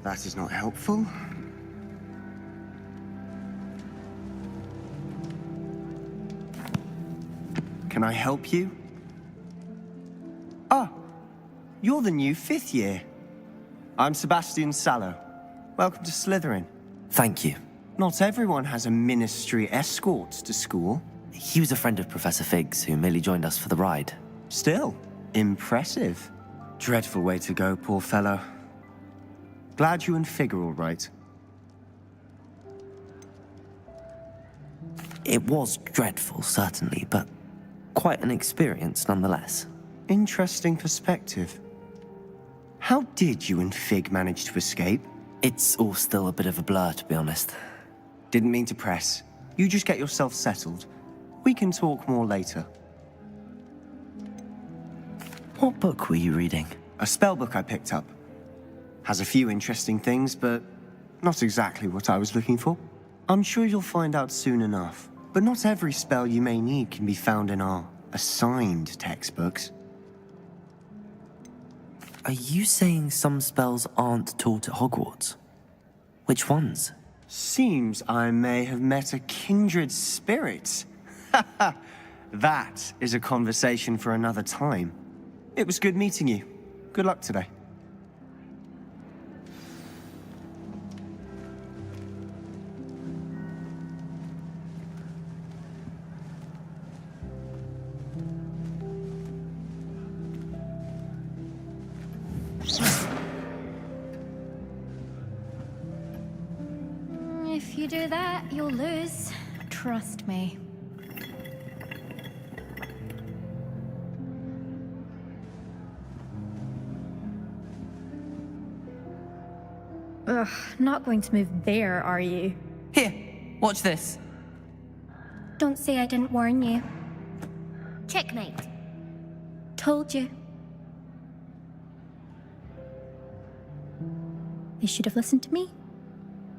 That is not helpful. Can I help you? Ah, you're the new 5th year. I'm Sebastian Sallow. Welcome to Slytherin. Thank you. Not everyone has a ministry escort to school. He was a friend of Professor Fig's who merely joined us for the ride. Still, impressive. Dreadful way to go, poor fellow. Glad you and Fig are all right. It was dreadful, certainly, but quite an experience nonetheless. Interesting perspective. How did you and Fig manage to escape? It's all still a bit of a blur, to be honest. Didn't mean to press. You just get yourself settled. We can talk more later. What book were you reading? A spell book I picked up. Has a few interesting things, but not exactly what I was looking for. I'm sure you'll find out soon enough. But not every spell you may need can be found in our assigned textbooks. Are you saying some spells aren't taught at Hogwarts? Which ones? Seems I may have met a kindred spirit. That is a conversation for another time. It was good meeting you. Good luck today. If you do that, you'll lose. Trust me. Ugh, not going to move there, are you? Here, watch this. Don't say I didn't warn you. Checkmate. Told you. You should have listened to me.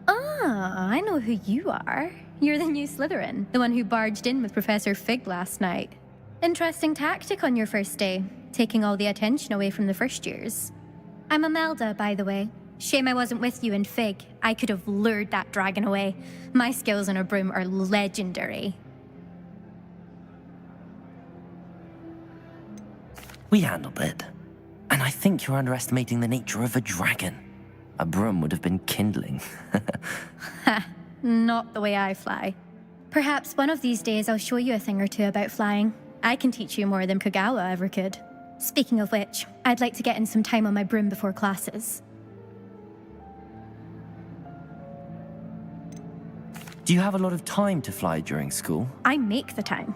Ah, I know who you are. You're the new Slytherin, the one who barged in with Professor Fig last night. Interesting tactic on your first day, taking all the attention away from the first years. I'm Imelda, by the way. Shame I wasn't with you and Fig. I could have lured that dragon away. My skills on a broom are legendary. We handled it. And I think you're underestimating the nature of a dragon. A broom would have been kindling. Ha, not the way I fly. Perhaps one of these days I'll show you a thing or two about flying. I can teach you more than Kogawa ever could. Speaking of which, I'd like to get in some time on my broom before classes. Do you have a lot of time to fly during school? I make the time.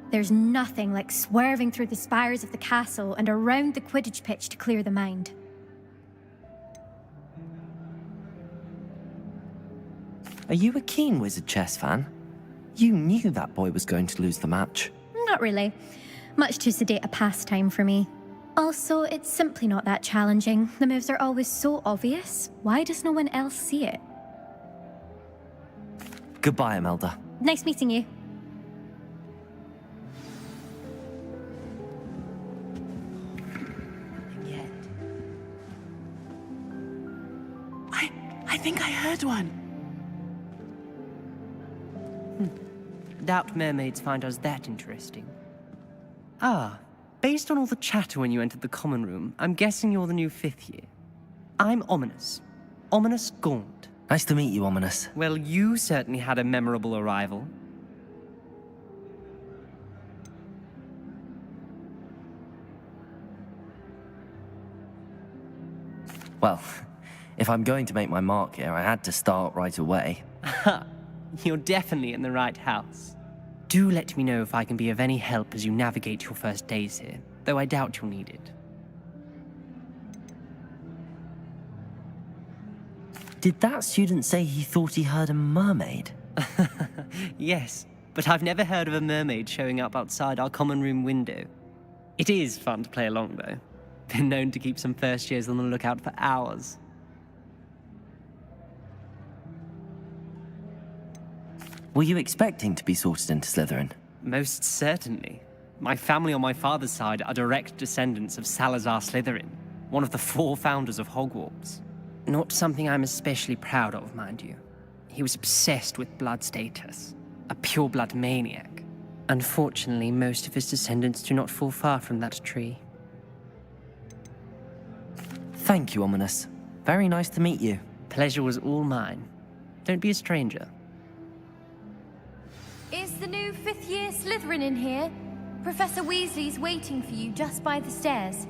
There's nothing like swerving through the spires of the castle and around the Quidditch pitch to clear the mind. Are you a keen Wizard chess fan? You knew that boy was going to lose the match. Not really. Much too sedate a pastime for me. Also, it's simply not that challenging. The moves are always so obvious. Why does no one else see it? Goodbye, Imelda. Nice meeting you. I think I heard one. Doubt mermaids find us that interesting. Ah, based on all the chatter when you entered the common room, I'm guessing you're the new 5th year. I'm Ominous. Ominous Gaunt. Nice to meet you, Ominous. Well, you certainly had a memorable arrival. Well, if I'm going to make my mark here, I had to start right away. Ha! You're definitely in the right house. Do let me know if I can be of any help as you navigate your first days here, though I doubt you'll need it. Did that student say he thought he heard a mermaid? Yes, but I've never heard of a mermaid showing up outside our common room window. It is fun to play along, though. Been known to keep some first years on the lookout for hours. Were you expecting to be sorted into Slytherin? Most certainly. My family on my father's side are direct descendants of Salazar Slytherin, one of the 4 founders of Hogwarts. Not something I'm especially proud of, mind you. He was obsessed with blood status, a pure-blood maniac. Unfortunately, most of his descendants do not fall far from that tree. Thank you, Ominous. Very nice to meet you. Pleasure was all mine. Don't be a stranger. Is the new fifth-year Slytherin in here? Professor Weasley's waiting for you just by the stairs.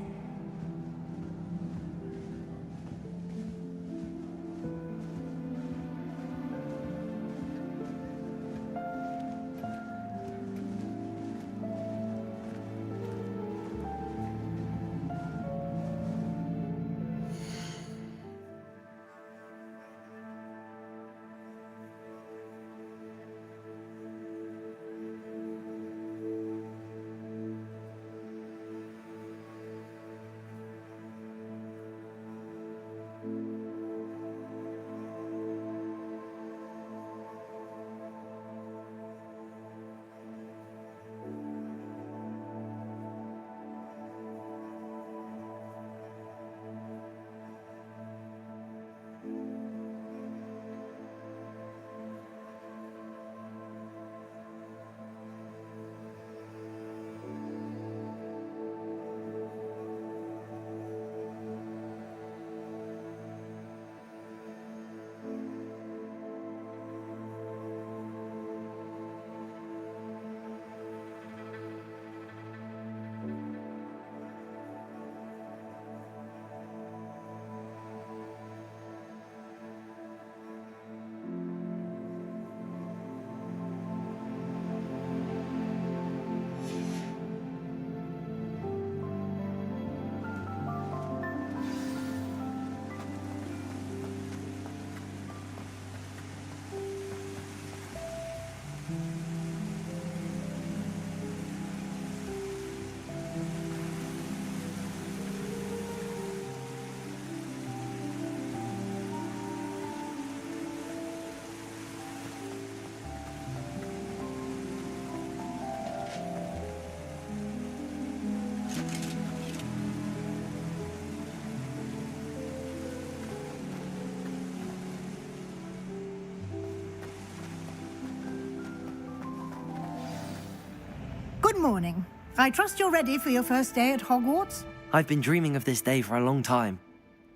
Good morning. I trust you're ready for your first day at Hogwarts? I've been dreaming of this day for a long time.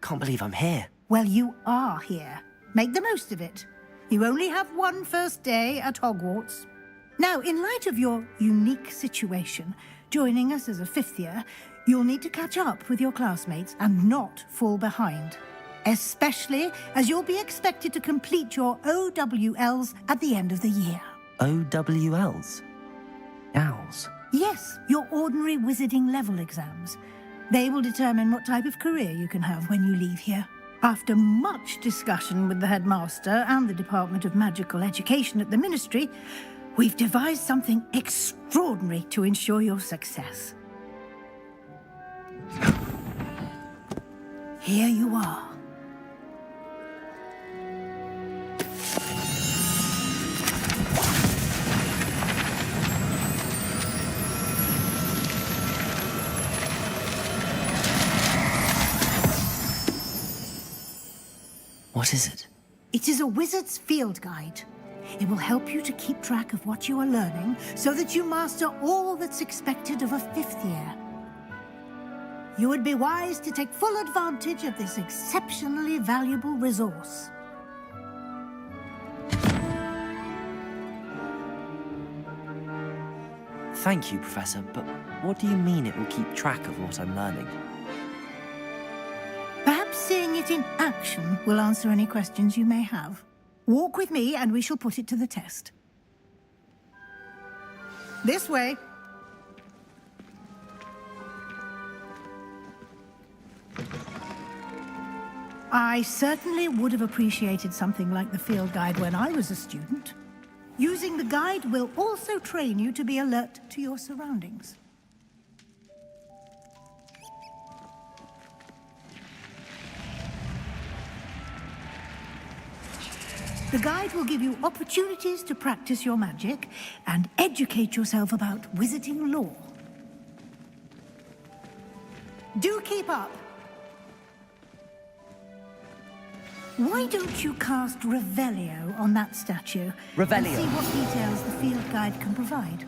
Can't believe I'm here. Well, you are here. Make the most of it. You only have one first day at Hogwarts. Now, in light of your unique situation, joining us as a fifth year, you'll need to catch up with your classmates and not fall behind. Especially as you'll be expected to complete your OWLs at the end of the year. OWLs? Owls? Yes, your ordinary wizarding level exams. They will determine what type of career you can have when you leave here. After much discussion with the headmaster and the Department of Magical Education at the Ministry, we've devised something extraordinary to ensure your success. Here you are. What is it? It is a wizard's field guide. It will help you to keep track of what you are learning so that you master all that's expected of a fifth year. You would be wise to take full advantage of this exceptionally valuable resource. Thank you, Professor, but what do you mean it will keep track of what I'm learning? Perhaps seeing it in action will answer any questions you may have. Walk with me and we shall put it to the test. This way. I certainly would have appreciated something like the field guide when I was a student. Using the guide will also train you to be alert to your surroundings. The guide will give you opportunities to practice your magic and educate yourself about wizarding lore. Do keep up. Why don't you cast Revelio on that statue? Revelio. And see what details the field guide can provide.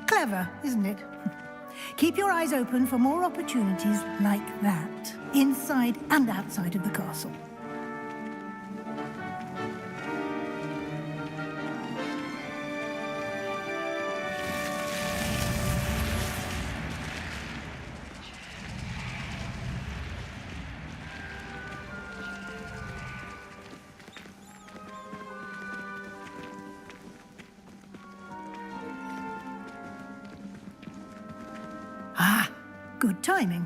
Clever, isn't it? Keep your eyes open for more opportunities like that, inside and outside of the castle. Ah, good timing.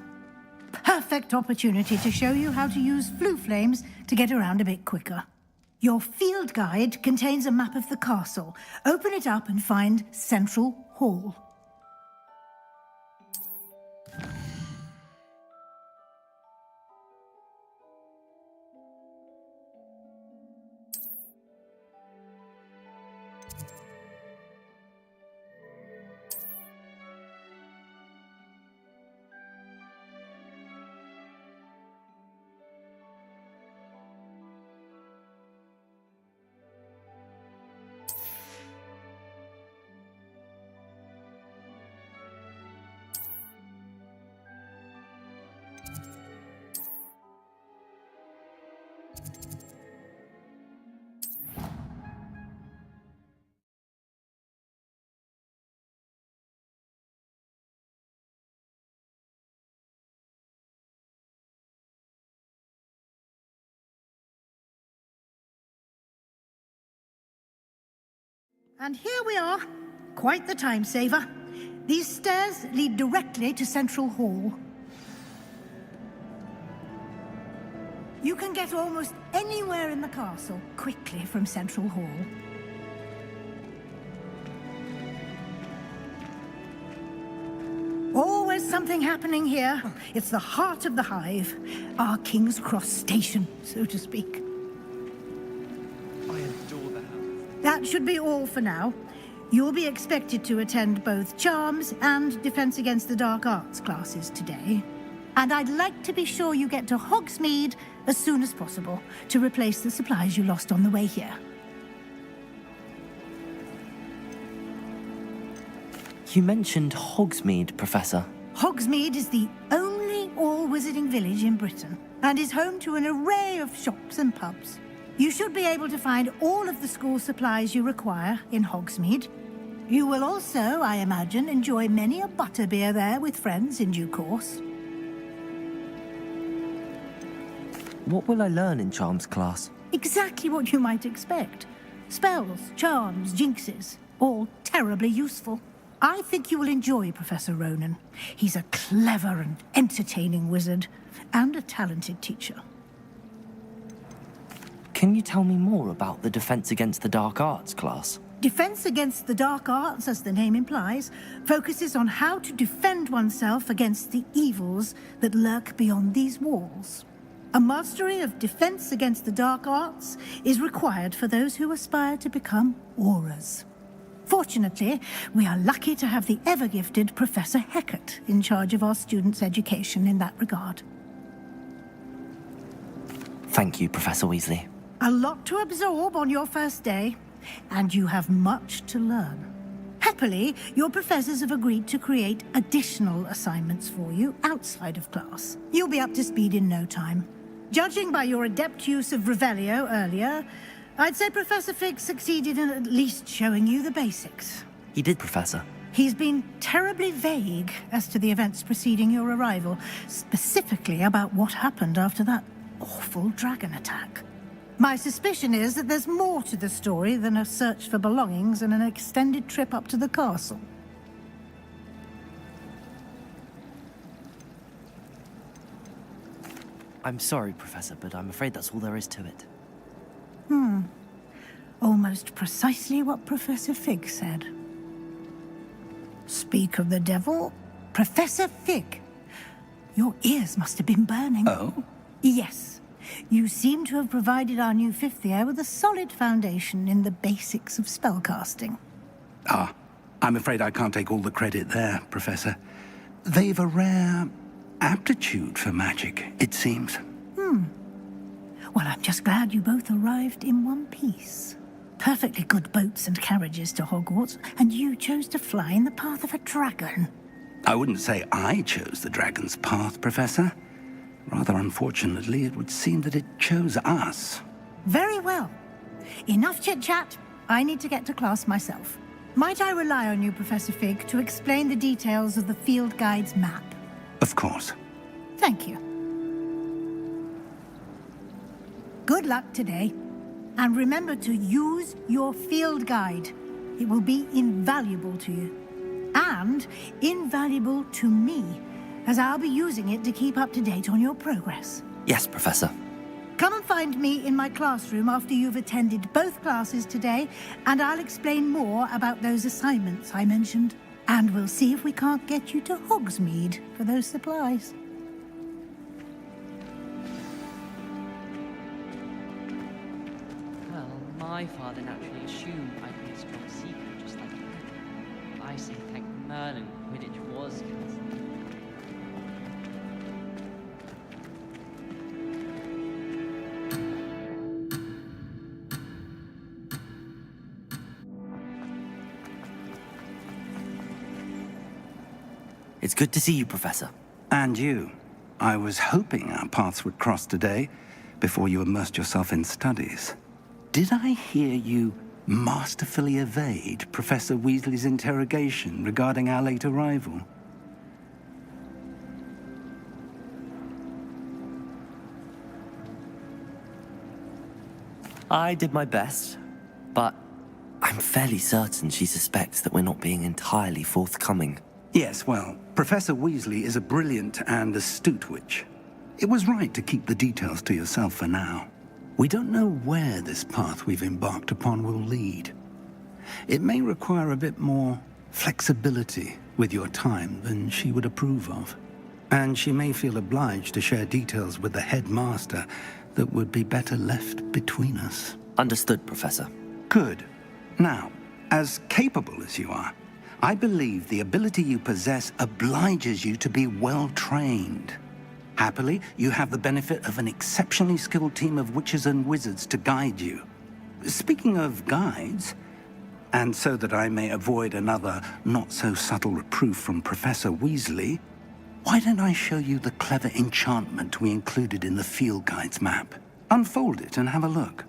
Perfect opportunity to show you how to use flue flames to get around a bit quicker. Your field guide contains a map of the castle. Open it up and find Central Hall. And here we are. Quite the time saver. These stairs lead directly to Central Hall. You can get almost anywhere in the castle quickly from Central Hall. Always something happening here. It's the heart of the hive. Our King's Cross station, so to speak. I adore the house. That should be all for now. You'll be expected to attend both Charms and Defense Against the Dark Arts classes today. And I'd like to be sure you get to Hogsmeade as soon as possible to replace the supplies you lost on the way here. You mentioned Hogsmeade, Professor. Hogsmeade is the only all-wizarding village in Britain and is home to an array of shops and pubs. You should be able to find all of the school supplies you require in Hogsmeade. You will also, I imagine, enjoy many a butterbeer there with friends in due course. What will I learn in Charms class? Exactly what you might expect. Spells, charms, jinxes, all terribly useful. I think you will enjoy Professor Ronan. He's a clever and entertaining wizard, and a talented teacher. Can you tell me more about the Defense Against the Dark Arts class? Defense Against the Dark Arts, as the name implies, focuses on how to defend oneself against the evils that lurk beyond these walls. A mastery of Defense Against the Dark Arts is required for those who aspire to become auras. Fortunately, we are lucky to have the ever-gifted Professor Hecat in charge of our students' education in that regard. Thank you, Professor Weasley. A lot to absorb on your first day, and you have much to learn. Happily, your professors have agreed to create additional assignments for you outside of class. You'll be up to speed in no time. Judging by your adept use of Revelio earlier, I'd say Professor Fig succeeded in at least showing you the basics. He did, Professor. He's been terribly vague as to the events preceding your arrival, specifically about what happened after that awful dragon attack. My suspicion is that there's more to the story than a search for belongings and an extended trip up to the castle. I'm sorry, Professor, but I'm afraid that's all there is to it. Almost precisely what Professor Fig said. Speak of the devil, Professor Fig. Your ears must have been burning. Oh? Yes. You seem to have provided our new fifth year with a solid foundation in the basics of spellcasting. Ah, I'm afraid I can't take all the credit there, Professor. They've a rare aptitude for magic, it seems. Well, I'm just glad you both arrived in one piece. Perfectly good boats and carriages to Hogwarts, and you chose to fly in the path of a dragon. I wouldn't say I chose the dragon's path, Professor. Rather unfortunately, it would seem that it chose us. Very well. Enough chit-chat. I need to get to class myself. Might I rely on you, Professor Fig, to explain the details of the field guide's map? Of course. Thank you. Good luck today. And remember to use your field guide. It will be invaluable to you. And invaluable to me, as I'll be using it to keep up to date on your progress. Yes, Professor. Come and find me in my classroom after you've attended both classes today, and I'll explain more about those assignments I mentioned. And we'll see if we can't get you to Hogsmeade for those supplies. Well, my father naturally assumed I'd be a strong seeker just like you. I say thank Merlin Quidditch was cancelled. It's good to see you, Professor. And you. I was hoping our paths would cross today, before you immersed yourself in studies. Did I hear you masterfully evade Professor Weasley's interrogation regarding our late arrival? I did my best, but I'm fairly certain she suspects that we're not being entirely forthcoming. Yes, well, Professor Weasley is a brilliant and astute witch. It was right to keep the details to yourself for now. We don't know where this path we've embarked upon will lead. It may require a bit more flexibility with your time than she would approve of. And she may feel obliged to share details with the headmaster that would be better left between us. Understood, Professor. Good. Now, as capable as you are, I believe the ability you possess obliges you to be well-trained. Happily, you have the benefit of an exceptionally skilled team of witches and wizards to guide you. Speaking of guides, and so that I may avoid another not-so-subtle reproof from Professor Weasley, why don't I show you the clever enchantment we included in the field guide's map? Unfold it and have a look.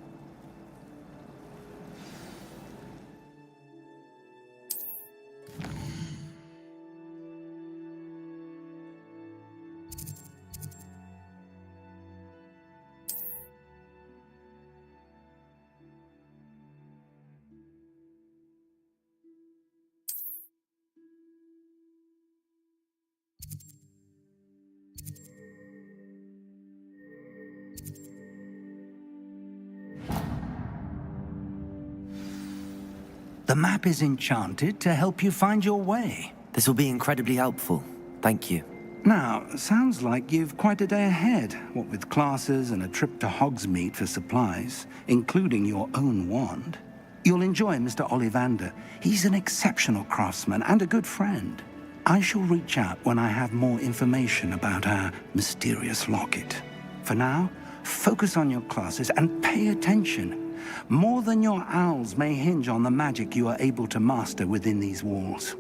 The map is enchanted to help you find your way. This will be incredibly helpful. Thank you. Now, sounds like you've quite a day ahead, what with classes and a trip to Hogsmeade for supplies, including your own wand. You'll enjoy Mr. Ollivander. He's an exceptional craftsman and a good friend. I shall reach out when I have more information about our mysterious locket. For now, focus on your classes and pay attention. More than your owls may hinge on the magic you are able to master within these walls.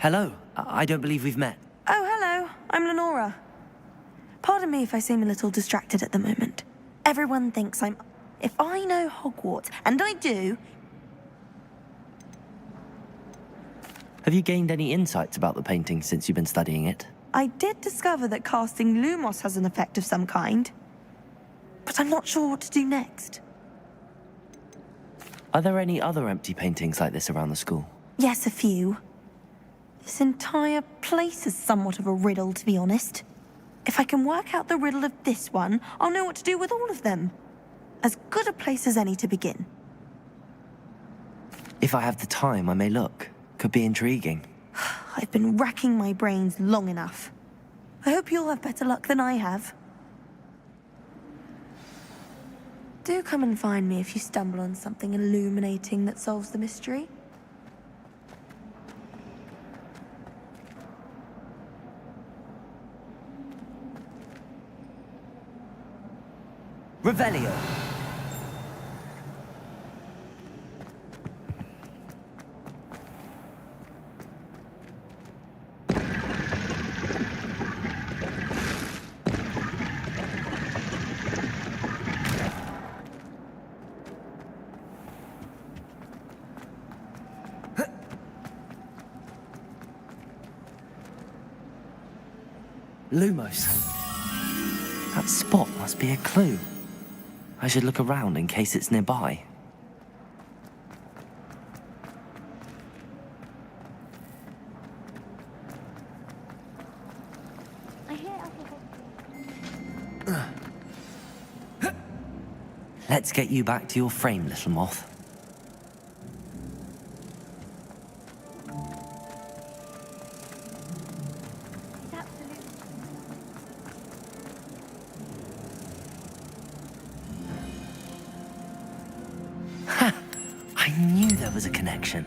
Hello. I don't believe we've met. Oh, hello. I'm Lenora. Pardon me if I seem a little distracted at the moment. Everyone thinks I'm... If I know Hogwarts, and I do... Have you gained any insights about the painting since you've been studying it? I did discover that casting Lumos has an effect of some kind. But I'm not sure what to do next. Are there any other empty paintings like this around the school? Yes, a few. This entire place is somewhat of a riddle, to be honest. If I can work out the riddle of this one, I'll know what to do with all of them. As good a place as any to begin. If I have the time, I may look. Could be intriguing. I've been racking my brains long enough. I hope you'll have better luck than I have. Do come and find me if you stumble on something illuminating that solves the mystery. Revelio. Lumos. That spot must be a clue. I should look around in case it's nearby. Let's get you back to your frame, little moth. I knew there was a connection.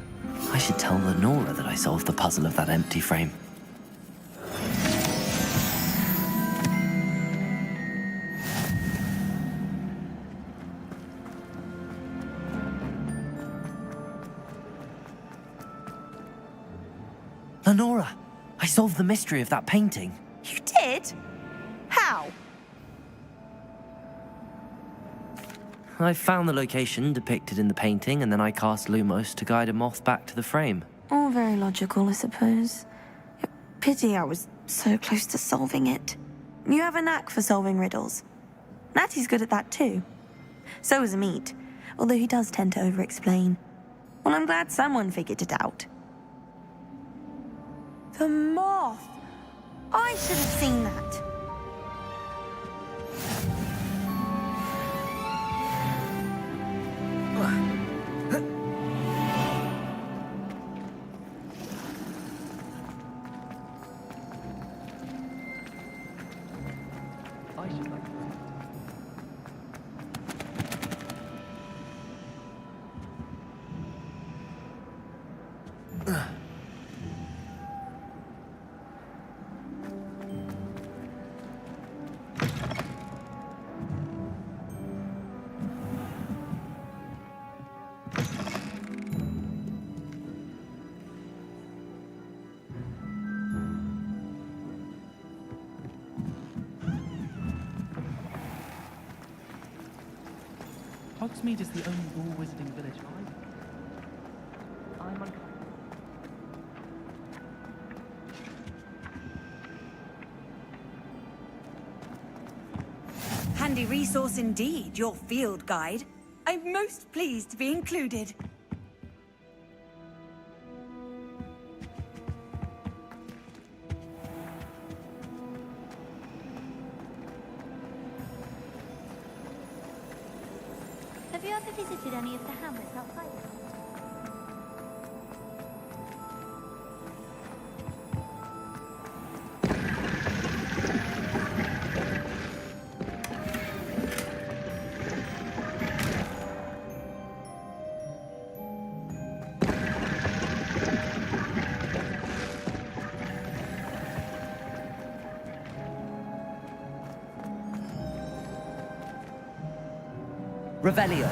I should tell Lenora that I solved the puzzle of that empty frame. Lenora, I solved the mystery of that painting. You did? How? I found the location depicted in the painting, and then I cast Lumos to guide a moth back to the frame. All very logical, I suppose. Pity I was so close to solving it. You have a knack for solving riddles. Natty's good at that too. So is Amit, although he does tend to over-explain. Well, I'm glad someone figured it out. The moth! I should have seen that. I should like Hogsmeade is the only war wizarding village I'm on. Handy resource indeed, your field guide. I'm most pleased to be included. Have you ever visited any of the hamlets outside? Revelio.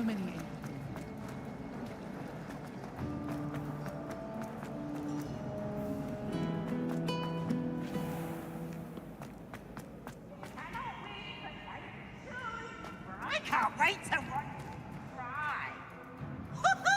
many. I can't wait to watch you cry. Woohoo!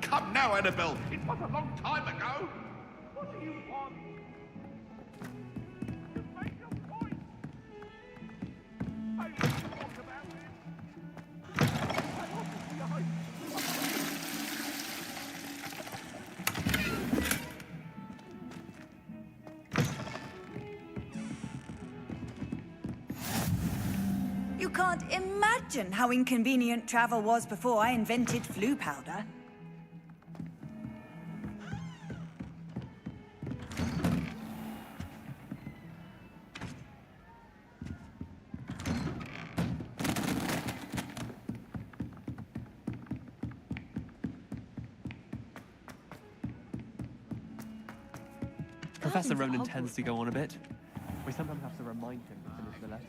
Come now, Annabelle. It was a long time ago. What do you want? Just make your point. I want to talk about it. I want to see behind You can't imagine how inconvenient travel was before I invented flu powder. Professor Ronan tends to go on a bit. We sometimes have to remind him to finish the letter.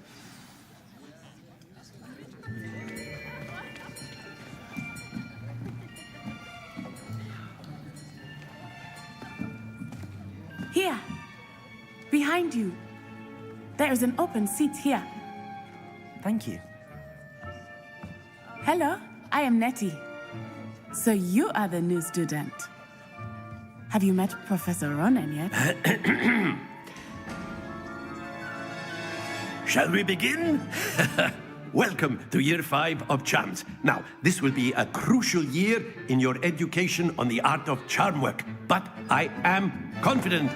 Here, behind you. There is an open seat here. Thank you. Hello, I am Nettie. So you are the new student. Have you met Professor Ronan yet? Shall we begin? Welcome to Year 5 of Charms. Now, this will be a crucial year in your education on the art of charm work, but I am confident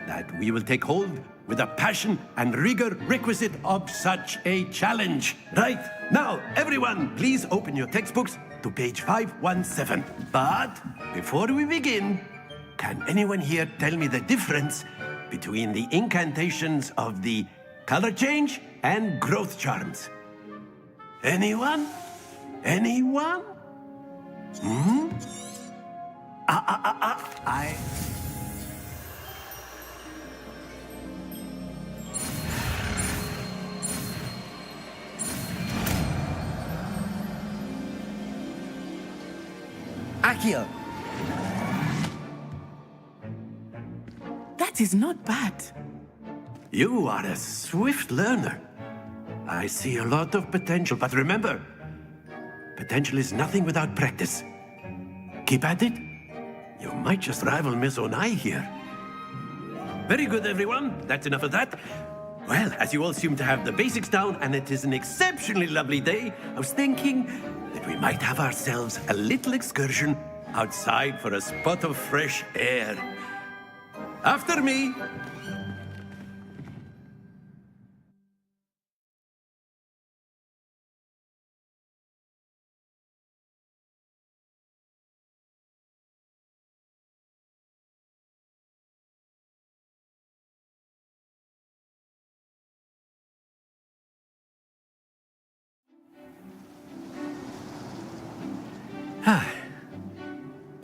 that we will take hold with the passion and rigor requisite of such a challenge. Right, now, everyone, please open your textbooks to page 517. But before we begin, can anyone here tell me the difference between the incantations of the color change and growth charms? Anyone? Anyone? Hmm? I... Accio! That is not bad. You are a swift learner. I see a lot of potential, but remember, potential is nothing without practice. Keep at it. You might just rival Miss Onai here. Very good, everyone. That's enough of that. Well, as you all seem to have the basics down, and it is an exceptionally lovely day, I was thinking that we might have ourselves a little excursion outside for a spot of fresh air. After me.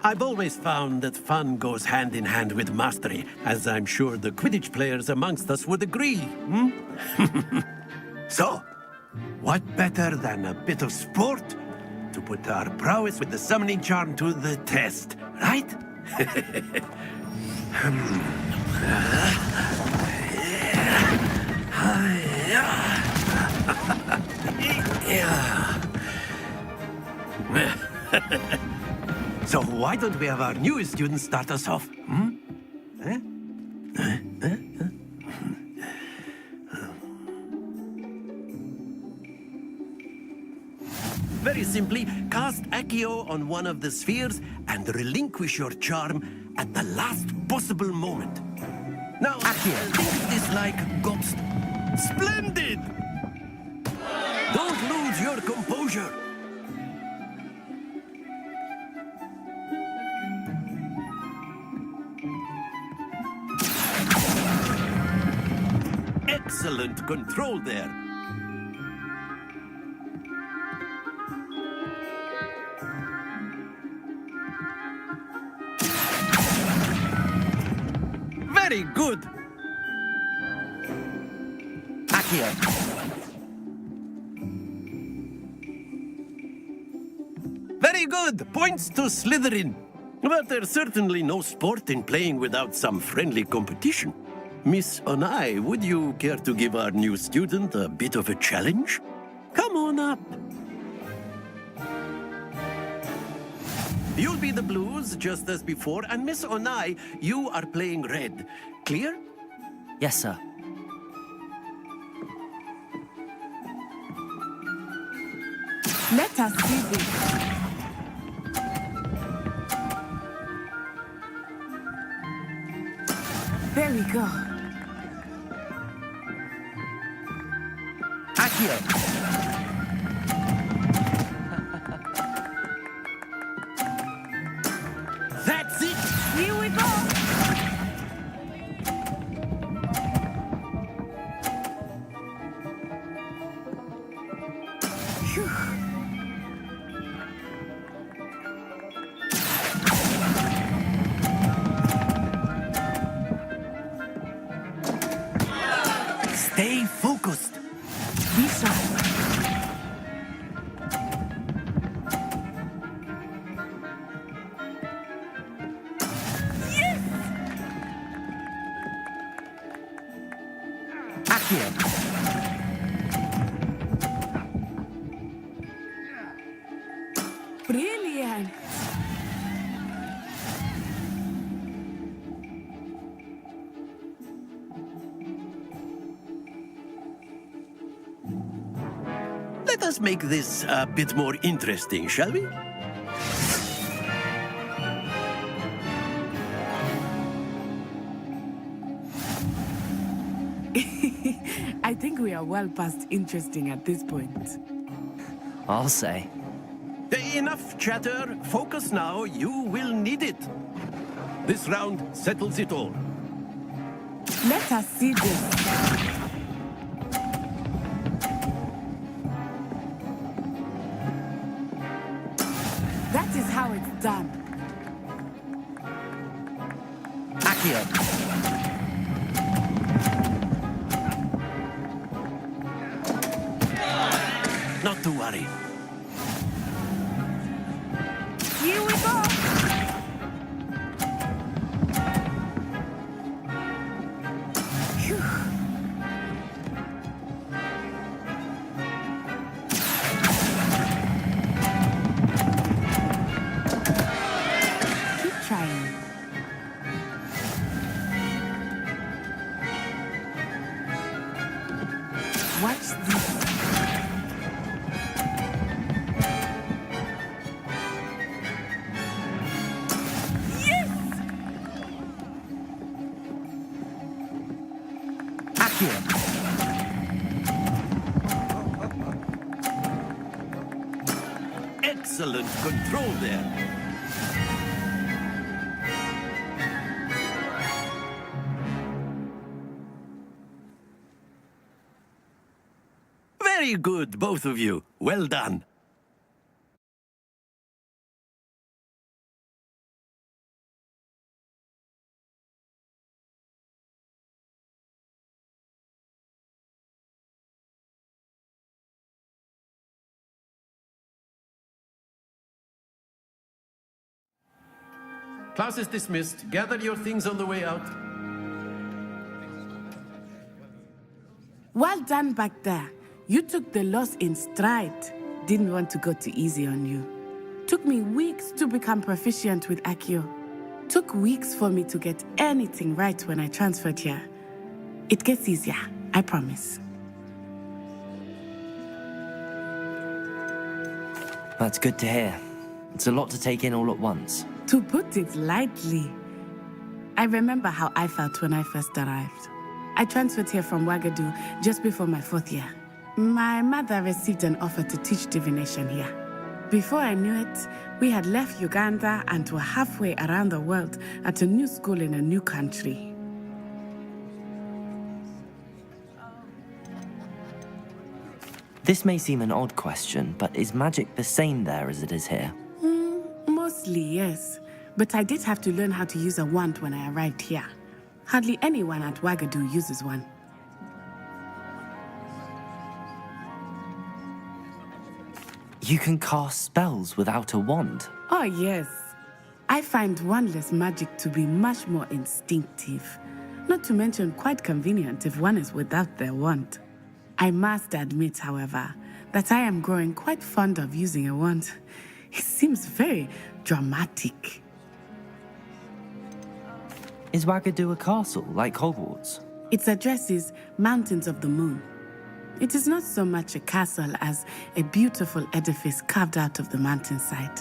I've always found that fun goes hand in hand with mastery, as I'm sure the Quidditch players amongst us would agree, hmm? So, what better than a bit of sport to put our prowess with the summoning charm to the test, right? So why don't we have our newest student start us off? Hmm? Very simply, cast Accio on one of the spheres and relinquish your charm at the last possible moment. Now, Accio, think of this like ghost. Splendid! Don't lose your composure. Excellent control there. Very good. Accio. Very good. Points to Slytherin. But there's certainly no sport in playing without some friendly competition. Miss Onai, would you care to give our new student a bit of a challenge? Come on up. You'll be the blues, just as before, and Miss Onai, you are playing red. Clear? Yes, sir. Let us see this. There we go. Accio. That's it! Here we go! Phew. Stay focused. Be sharp. Accio. Brilliant. Let us make this a bit more interesting, shall we? I think we are well past interesting at this point. I'll say. Enough chatter. Focus now. You will need it. This round settles it all. Let us see this. That is how it's done. Accio. Not to worry. Here we go. Phew. Keep trying. Watch this. Excellent control there. Very good, both of you. Well done. Class is dismissed. Gather your things on the way out. Well done back there. You took the loss in stride. Didn't want to go too easy on you. Took me weeks to become proficient with Accio. Took weeks for me to get anything right when I transferred here. It gets easier, I promise. That's good to hear. It's a lot to take in all at once. To put it lightly, I remember how I felt when I first arrived. I transferred here from Wagadu just before my 4th year. My mother received an offer to teach divination here. Before I knew it, we had left Uganda and were halfway around the world at a new school in a new country. This may seem an odd question, but is magic the same there as it is here? Mostly, yes. But I did have to learn how to use a wand when I arrived here. Hardly anyone at Wagadu uses one. You can cast spells without a wand? Oh, yes. I find wandless magic to be much more instinctive. Not to mention quite convenient if one is without their wand. I must admit, however, that I am growing quite fond of using a wand. It seems very dramatic. Is Wagadu a castle, like Hogwarts? Its address is Mountains of the Moon. It is not so much a castle as a beautiful edifice carved out of the mountainside.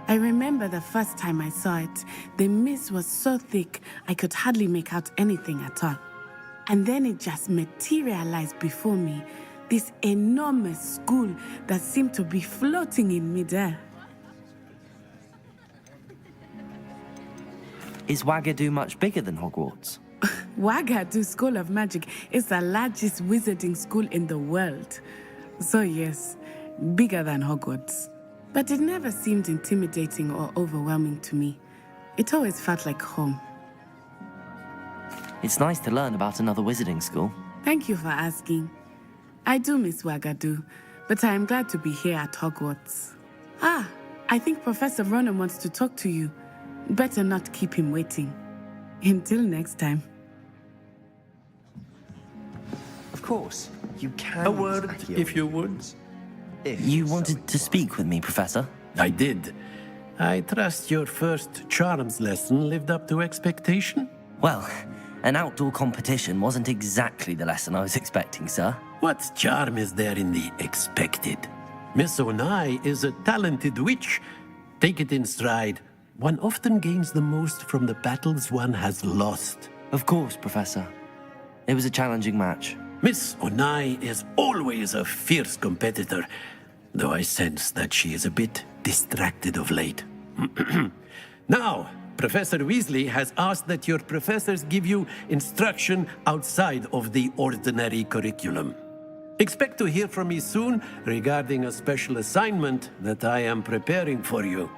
I remember the first time I saw it, the mist was so thick I could hardly make out anything at all. And then it just materialized before me, this enormous school that seemed to be floating in midair. Is Wagadu much bigger than Hogwarts? Wagadu School of Magic is the largest wizarding school in the world. So yes, bigger than Hogwarts. But it never seemed intimidating or overwhelming to me. It always felt like home. It's nice to learn about another wizarding school. Thank you for asking. I do miss Wagadu, but I am glad to be here at Hogwarts. Ah, I think Professor Ronan wants to talk to you. Better not keep him waiting. Until next time. Of course, you can. A word, if you would. You wanted to speak with me, Professor? I did. I trust your first charms lesson lived up to expectation? Well, an outdoor competition wasn't exactly the lesson I was expecting, sir. What charm is there in the expected? Miss Onai is a talented witch. Take it in stride. One often gains the most from the battles one has lost. Of course, Professor. It was a challenging match. Miss Onai is always a fierce competitor, though I sense that she is a bit distracted of late. Now, Professor Weasley has asked that your professors give you instruction outside of the ordinary curriculum. Expect to hear from me soon regarding a special assignment that I am preparing for you.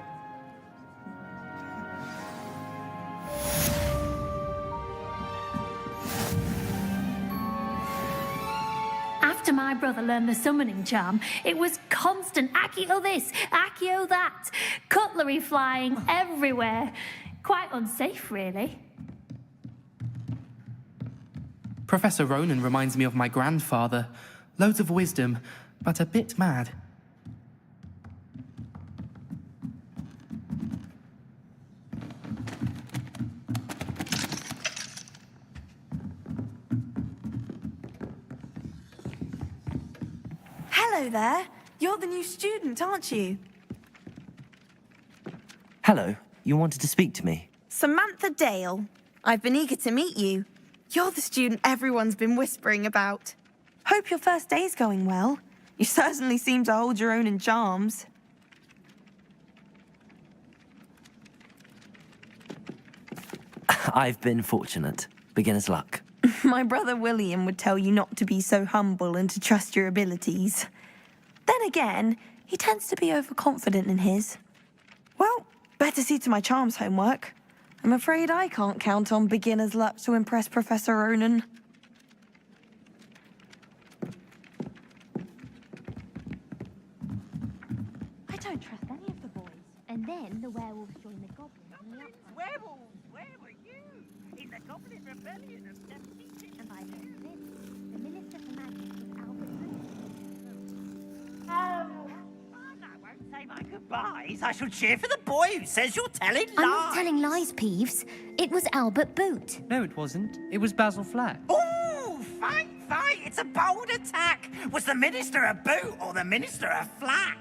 After my brother learned the summoning charm, it was constant Accio this, Accio that, cutlery flying everywhere. Quite unsafe, really. Professor Ronan reminds me of my grandfather. Loads of wisdom, but a bit mad. Hello there. You're the new student, aren't you? Hello. You wanted to speak to me? Samantha Dale. I've been eager to meet you. You're the student everyone's been whispering about. Hope your first day's going well. You certainly seem to hold your own in charms. I've been fortunate. Beginner's luck. My brother William would tell you not to be so humble and to trust your abilities. Then again, he tends to be overconfident in his. Well, better see to my charms homework. I'm afraid I can't count on beginner's luck to impress Professor Ronan. I don't trust any of the boys. And then the werewolves joined the goblins on the outside. Werewolves, where were you? In the Goblin Rebellion of 76. And by then, the Minister for Magic was Albert Moon. Oh, I won't say my goodbyes. I shall cheer for the boy who says you're telling lies. I'm not telling lies, Peeves. It was Albert Boot. No, it wasn't. It was Basil Flack. Oh, fight! It's a bold attack. Was the Minister a boot or the Minister a flack?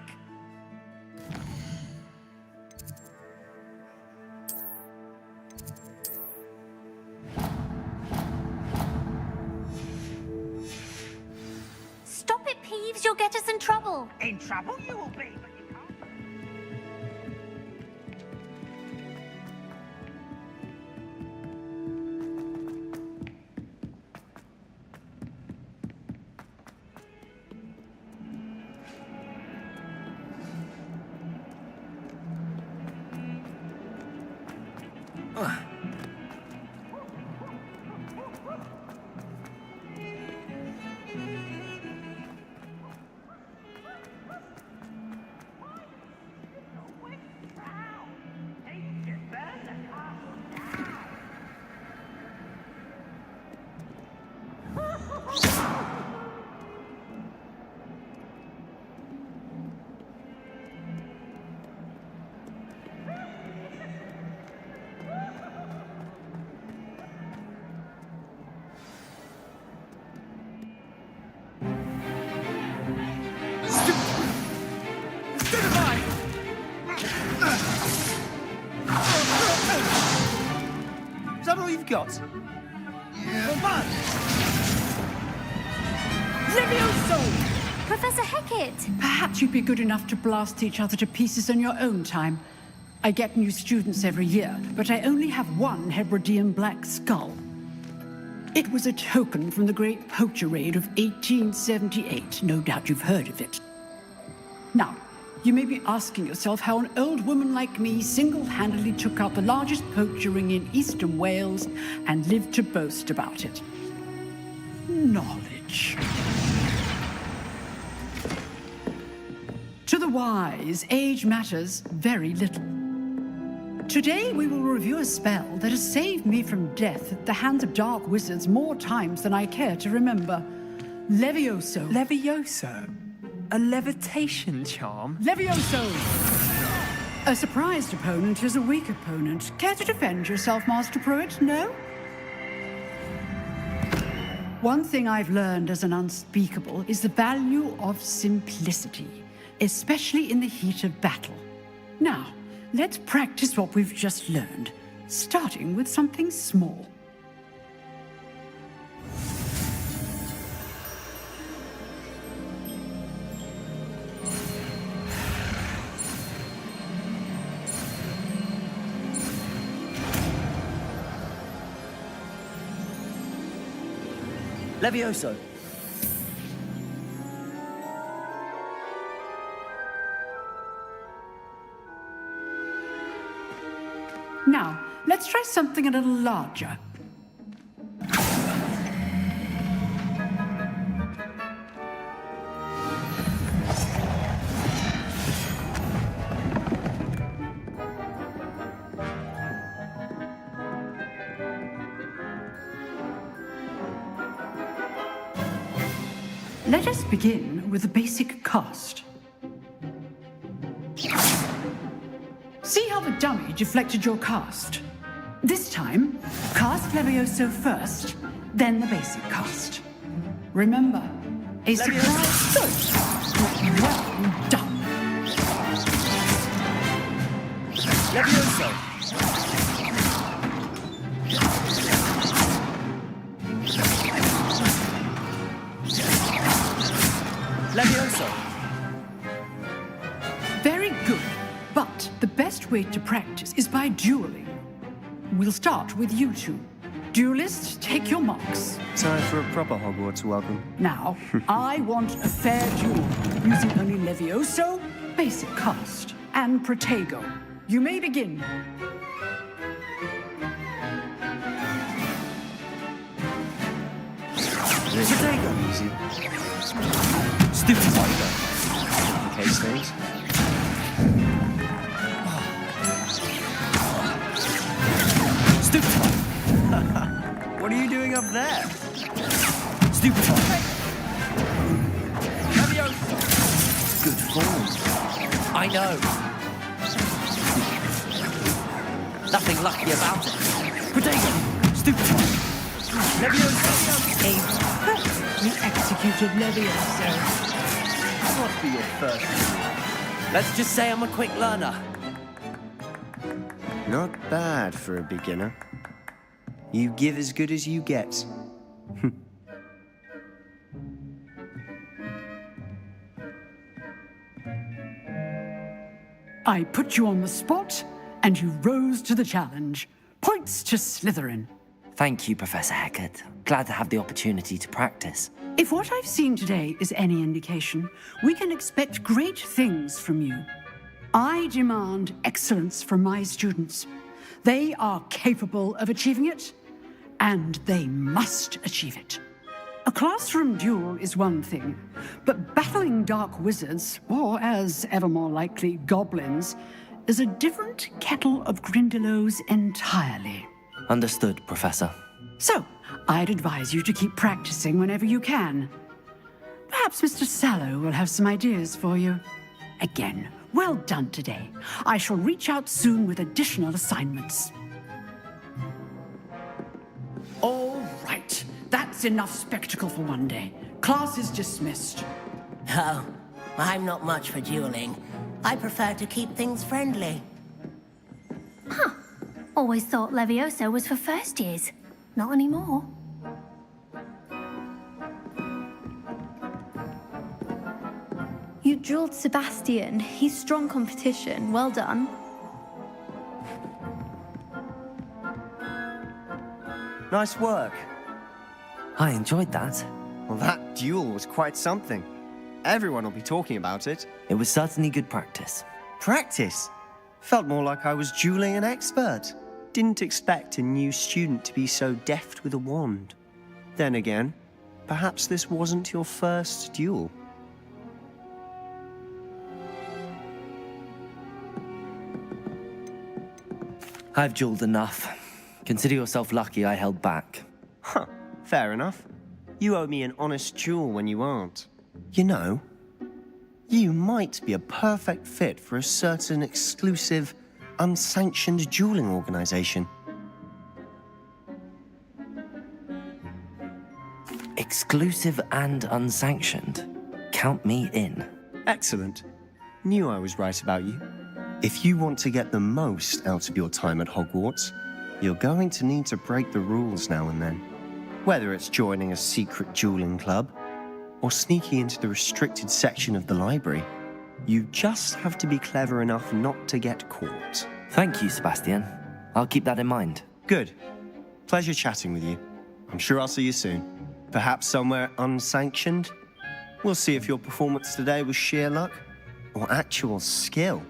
get us in trouble. In trouble you will be, but you can't. Is that all you've got? Come on! Levioso! Professor Hecat! Perhaps you'd be good enough to blast each other to pieces in your own time. I get new students every year, but I only have one Hebridean black skull. It was a token from the Great Poacher Raid of 1878. No doubt you've heard of it. Now, you may be asking yourself how an old woman like me single-handedly took out the largest poacher ring in eastern Wales and lived to boast about it. Knowledge. To the wise, age matters very little. Today we will review a spell that has saved me from death at the hands of dark wizards more times than I care to remember. Levioso. Levioso? A levitation charm? Levioso! A surprised opponent is a weak opponent. Care to defend yourself, Master Pruitt? No? One thing I've learned as an unspeakable is the value of simplicity, especially in the heat of battle. Now, let's practice what we've just learned, starting with something small. Levioso. Now, let's try something a little larger. Let us begin with the basic cast. See how the dummy deflected your cast? This time, cast Levioso first, then the basic cast. Remember, a surprise. Well done. Levioso. Levioso. Very good. But the best way to practice is by dueling. We'll start with you two. Duelists, take your marks. Time for a proper Hogwarts welcome. Now, I want a fair duel, using only Levioso, basic cast, and Protego. You may begin. Protego. Easy. Stupid tiger. Case things. Stupid tiger. What are you doing up there? Stupid tiger. Good form. I know. Nothing lucky about it. Protego. Stupid tiger. Levioso. We executed Levioso. What be your first? Let's just say I'm a quick learner. Not bad for a beginner. You give as good as you get. I put you on the spot, and you rose to the challenge. Points to Slytherin. Thank you, Professor Hecat. Glad to have the opportunity to practice. If what I've seen today is any indication, we can expect great things from you. I demand excellence from my students. They are capable of achieving it, and they must achieve it. A classroom duel is one thing, but battling dark wizards, or as ever more likely, goblins, is a different kettle of Grindylows entirely. Understood, Professor. So, I'd advise you to keep practicing whenever you can. Perhaps Mr. Sallow will have some ideas for you. Again, well done today. I shall reach out soon with additional assignments. All right. That's enough spectacle for one day. Class is dismissed. Oh, I'm not much for dueling. I prefer to keep things friendly. Huh. Always thought Levioso was for first years. Not anymore. You drilled Sebastian. He's strong competition. Well done. Nice work. I enjoyed that. Well, that duel was quite something. Everyone will be talking about it. It was certainly good practice. Practice? Felt more like I was dueling an expert. Didn't expect a new student to be so deft with a wand. Then again, perhaps this wasn't your first duel. I've dueled enough. Consider yourself lucky I held back. Huh, fair enough. You owe me an honest duel when you aren't. You know, you might be a perfect fit for a certain exclusive, unsanctioned dueling organization. Exclusive and unsanctioned. Count me in. Excellent. Knew I was right about you. If you want to get the most out of your time at Hogwarts, you're going to need to break the rules now and then. Whether it's joining a secret dueling club or sneaking into the restricted section of the library, you just have to be clever enough not to get caught. Thank you, Sebastian. I'll keep that in mind. Good. Pleasure chatting with you. I'm sure I'll see you soon. Perhaps somewhere unsanctioned? We'll see if your performance today was sheer luck or actual skill.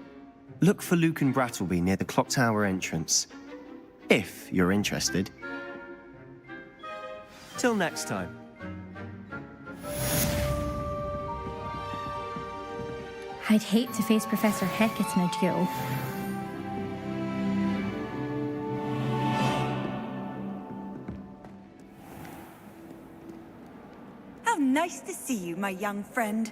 Look for Luke and Brattleby near the clock tower entrance, if you're interested. Till next time. I'd hate to face Professor Hecat in a duel. How nice to see you, my young friend.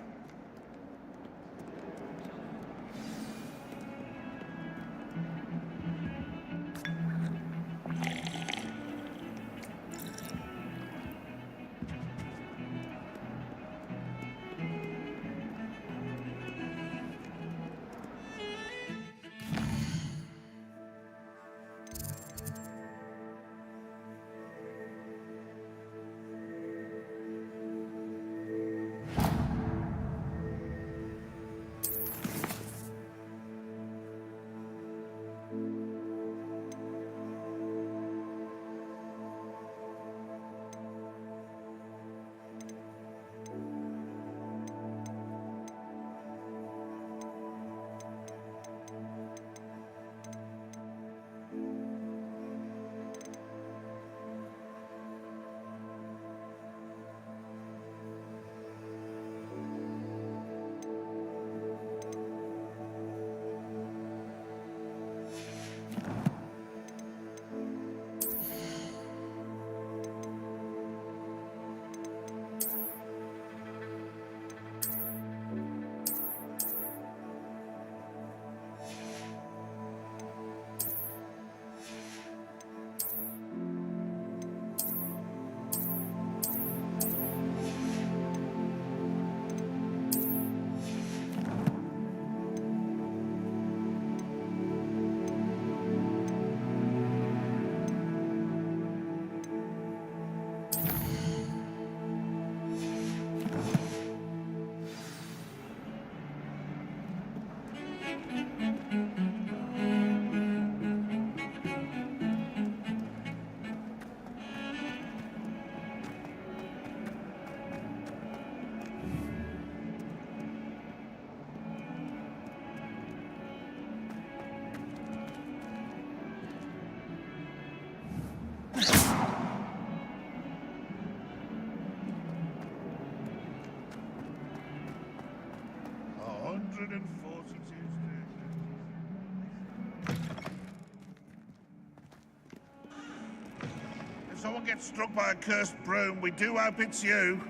someone gets struck by a cursed broom, we do hope it's you.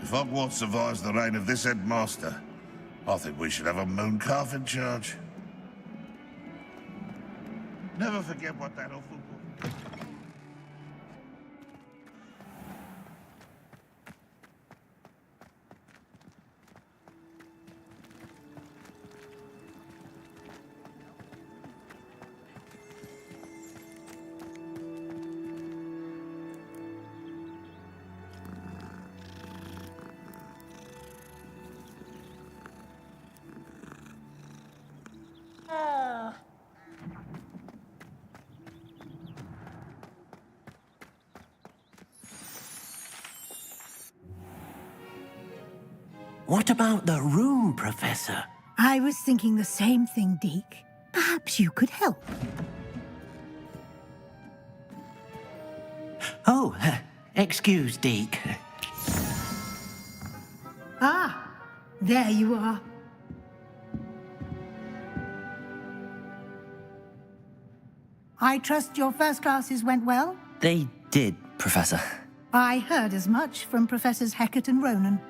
If Hogwarts survives the reign of this headmaster, I think we should have a moon calf in charge. Never forget what that awful book... What about the room, Professor? I was thinking the same thing, Deke. Perhaps you could help. Oh, excuse, Deke. Ah, there you are. I trust your first classes went well? They did, Professor. I heard as much from Professors Hecat and Ronan.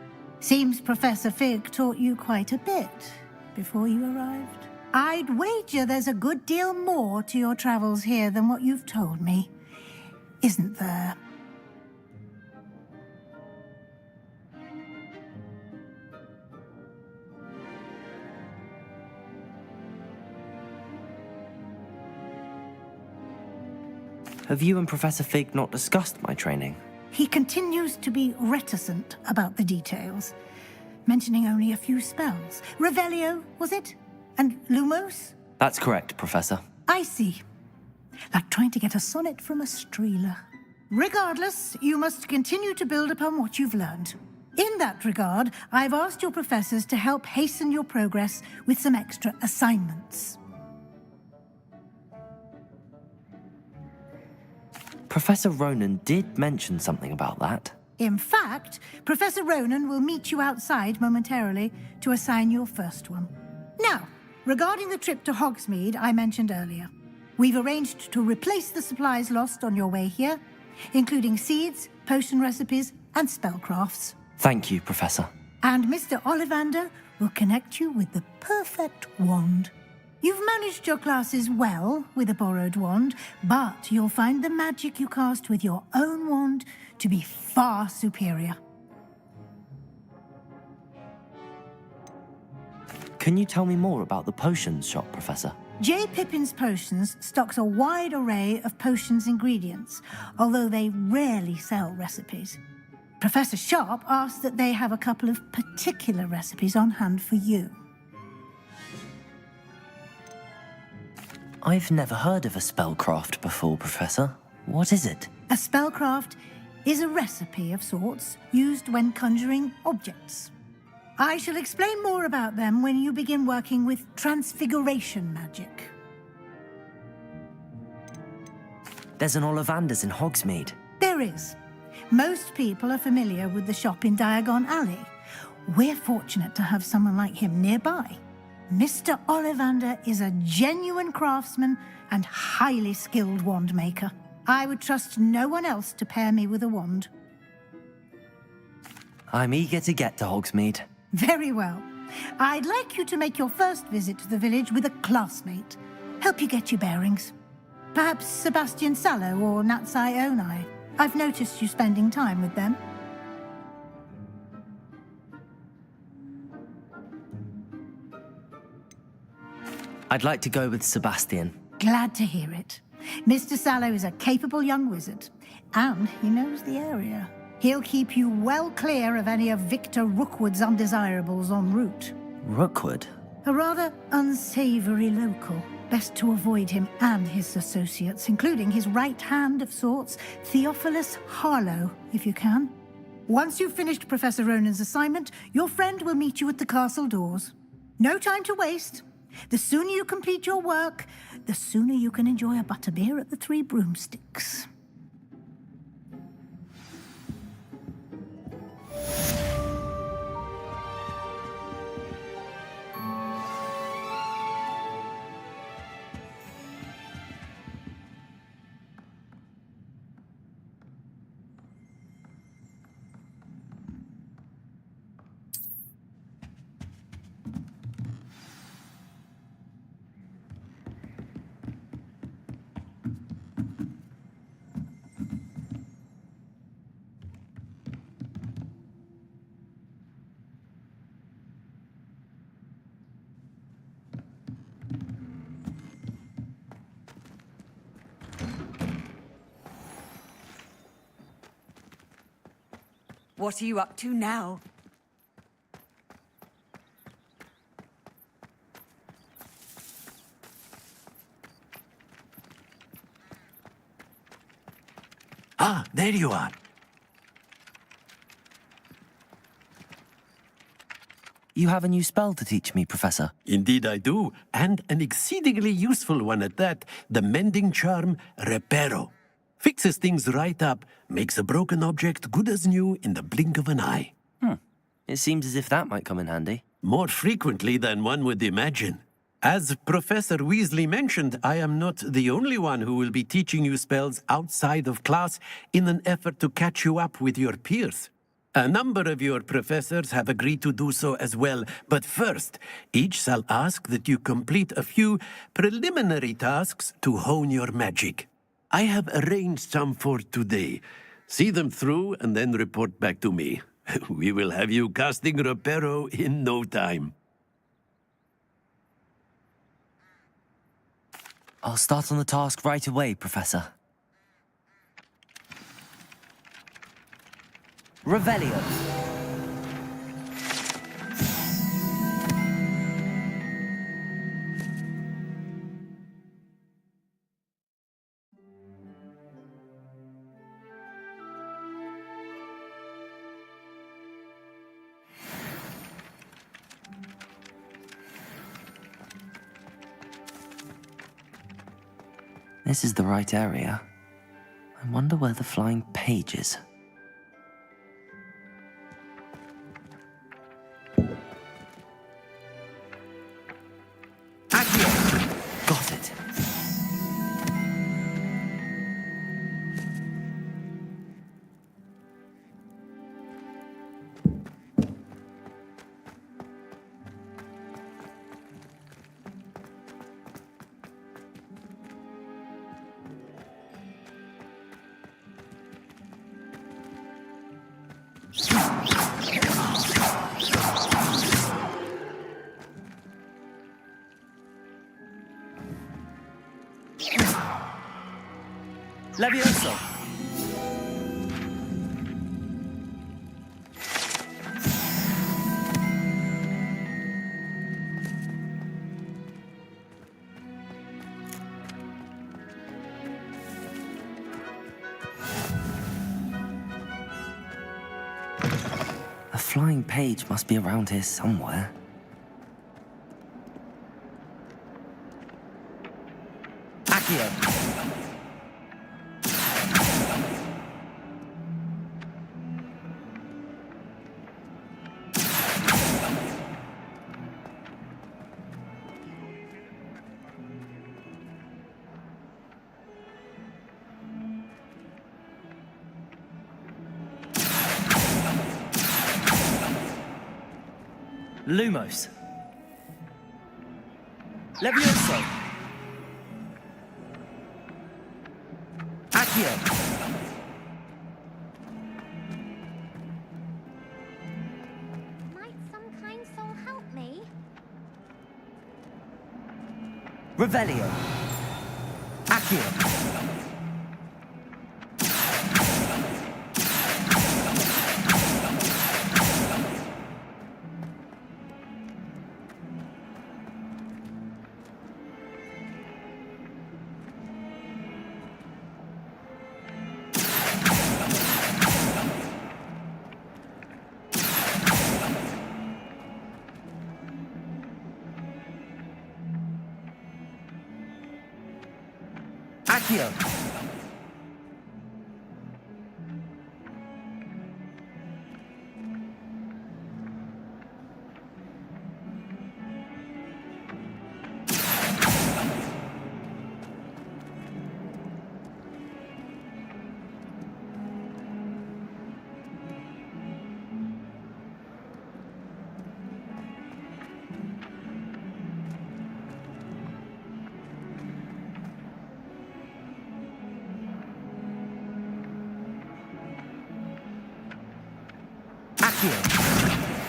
Seems Professor Fig taught you quite a bit before you arrived. I'd wager there's a good deal more to your travels here than what you've told me, isn't there? Have you and Professor Fig not discussed my training? He continues to be reticent about the details, mentioning only a few spells. Revelio, was it? And Lumos? That's correct, Professor. I see. Like trying to get a sonnet from a streeler. Regardless, you must continue to build upon what you've learned. In that regard, I've asked your professors to help hasten your progress with some extra assignments. Professor Ronan did mention something about that. In fact, Professor Ronan will meet you outside momentarily to assign your first one. Now, regarding the trip to Hogsmeade I mentioned earlier, we've arranged to replace the supplies lost on your way here, including seeds, potion recipes, and spellcrafts. Thank you, Professor. And Mr. Ollivander will connect you with the perfect wand. You've managed your classes well with a borrowed wand, but you'll find the magic you cast with your own wand to be far superior. Can you tell me more about the potions shop, Professor? J. Pippin's Potions stocks a wide array of potions ingredients, although they rarely sell recipes. Professor Sharp asked that they have a couple of particular recipes on hand for you. I've never heard of a spellcraft before, Professor. What is it? A spellcraft is a recipe of sorts used when conjuring objects. I shall explain more about them when you begin working with transfiguration magic. There's an Ollivander's in Hogsmeade. There is. Most people are familiar with the shop in Diagon Alley. We're fortunate to have someone like him nearby. Mr. Ollivander is a genuine craftsman and highly skilled wand maker. I would trust no one else to pair me with a wand. I'm eager to get to Hogsmeade. Very well. I'd like you to make your first visit to the village with a classmate. Help you get your bearings. Perhaps Sebastian Sallow or Natsai Onai. I've noticed you spending time with them. I'd like to go with Sebastian. Glad to hear it. Mr. Sallow is a capable young wizard, and he knows the area. He'll keep you well clear of any of Victor Rookwood's undesirables en route. Rookwood? A rather unsavory local. Best to avoid him and his associates, including his right hand of sorts, Theophilus Harlow, if you can. Once you've finished Professor Ronan's assignment, your friend will meet you at the castle doors. No time to waste. The sooner you complete your work, the sooner you can enjoy a butterbeer at the Three Broomsticks. What are you up to now? Ah, there you are. You have a new spell to teach me, Professor. Indeed I do, and an exceedingly useful one at that. The mending charm, Reparo. Fixes things right up, makes a broken object good as new in the blink of an eye. It seems as if that might come in handy. More frequently than one would imagine. As Professor Weasley mentioned, I am not the only one who will be teaching you spells outside of class in an effort to catch you up with your peers. A number of your professors have agreed to do so as well, but first, each shall ask that you complete a few preliminary tasks to hone your magic. I have arranged some for today. See them through and then report back to me. We will have you casting Reparo in no time. I'll start on the task right away, Professor. Revelio. This is the right area. I wonder where the flying page is. Got it. Levioso. A flying page must be around here somewhere. Accio. Lumos. Levioso. Accio. Might some kind soul help me? Revelio. Accio. Accio.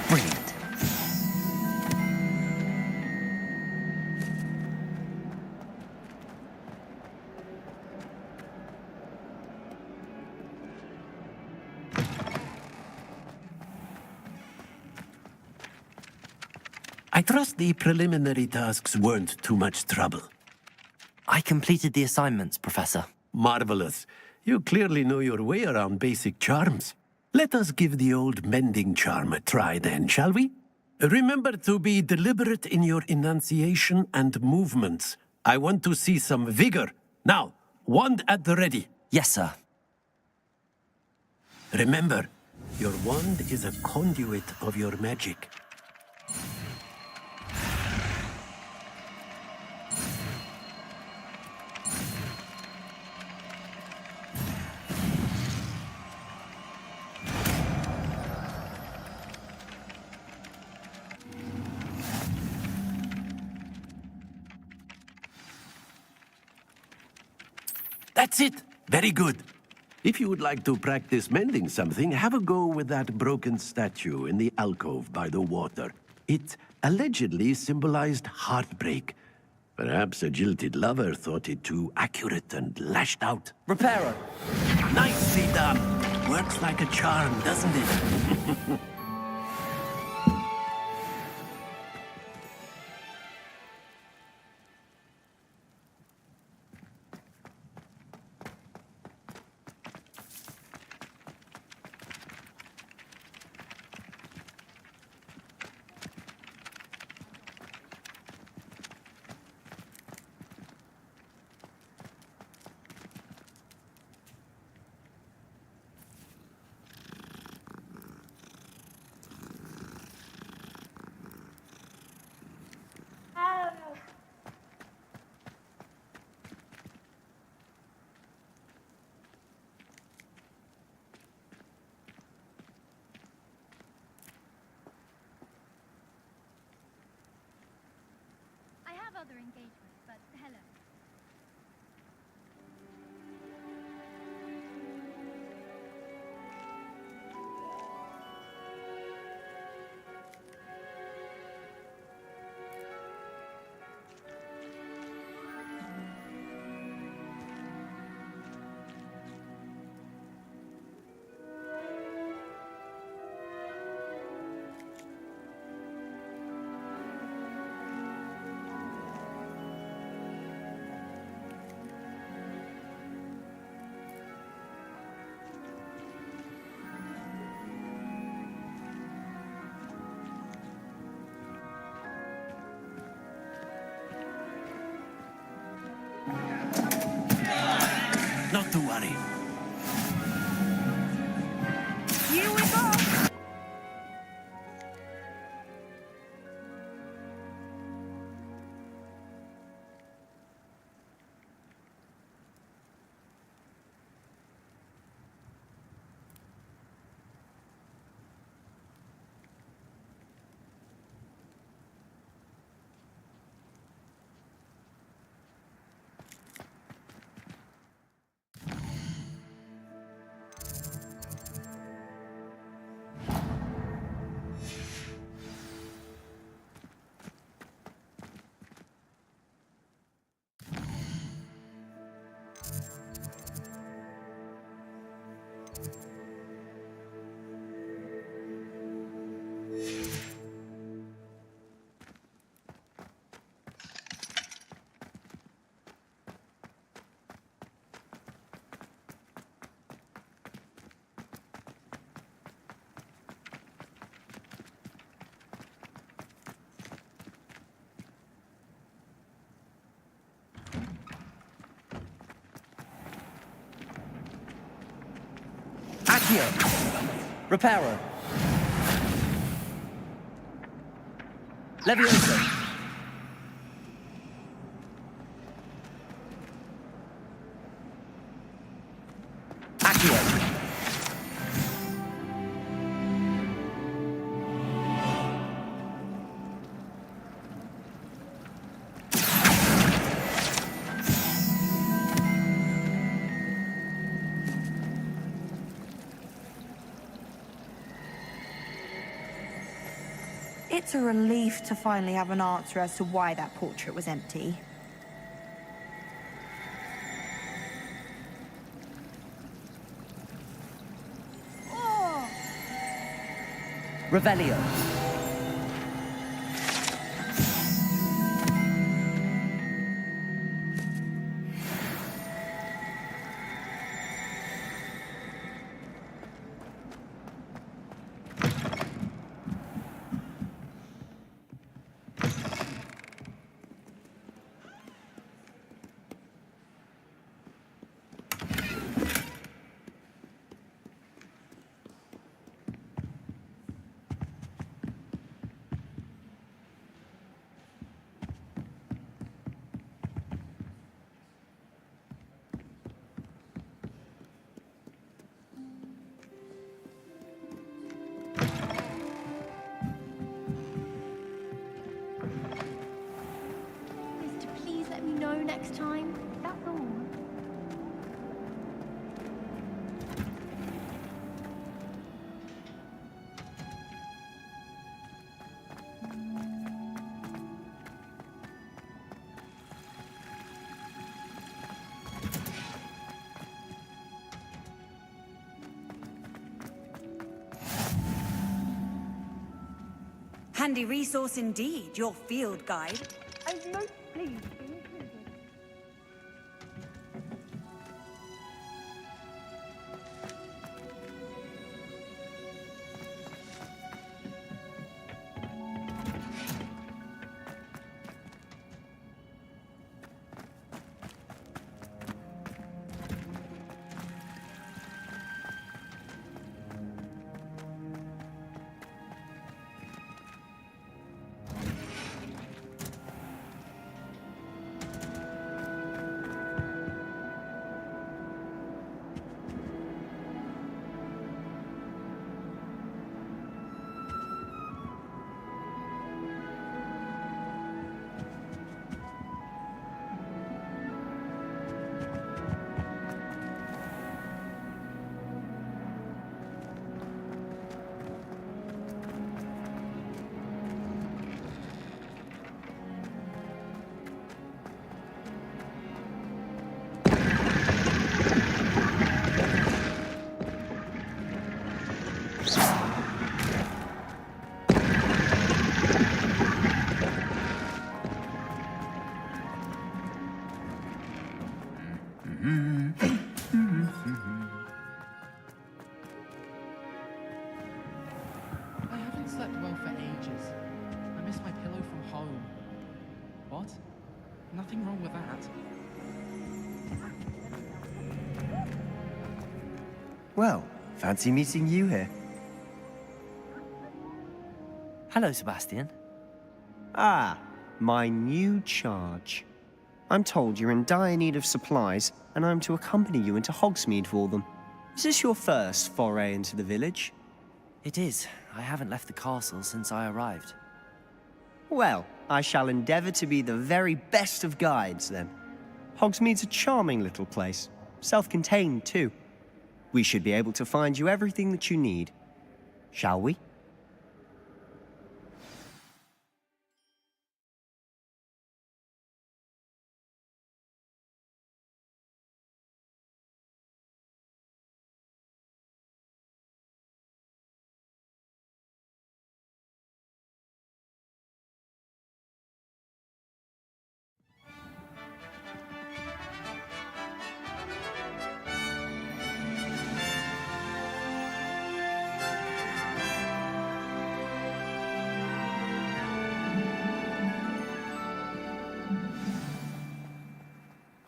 Brilliant. I trust the preliminary tasks weren't too much trouble. I completed the assignments, Professor. Marvelous. You clearly know your way around basic charms. Let us give the old mending charm a try then, shall we? Remember to be deliberate in your enunciation and movements. I want to see some vigor. Now, wand at the ready. Yes, sir. Remember, your wand is a conduit of your magic. That's it! Very good. If you would like to practice mending something, have a go with that broken statue in the alcove by the water. It allegedly symbolized heartbreak. Perhaps a jilted lover thought it too accurate and lashed out. Repairer! Nicely done! Works like a charm, doesn't it? Other engagements, but hello. Not to worry. Here we go! Accio! Repairer! Leviosa! Accio! It's a relief to finally have an answer as to why that portrait was empty. Revelio! next time. That's all. Handy resource indeed, your field guide. I'm most pleased to be included. I haven't slept well for ages. I miss my pillow from home. What? Nothing wrong with that. Well, fancy meeting you here. Hello, Sebastian. Ah, my new charge. I'm told you're in dire need of supplies, and I'm to accompany you into Hogsmeade for them. Is this your first foray into the village? It is. I haven't left the castle since I arrived. Well, I shall endeavour to be the very best of guides, then. Hogsmeade's a charming little place. Self-contained, too. We should be able to find you everything that you need. Shall we?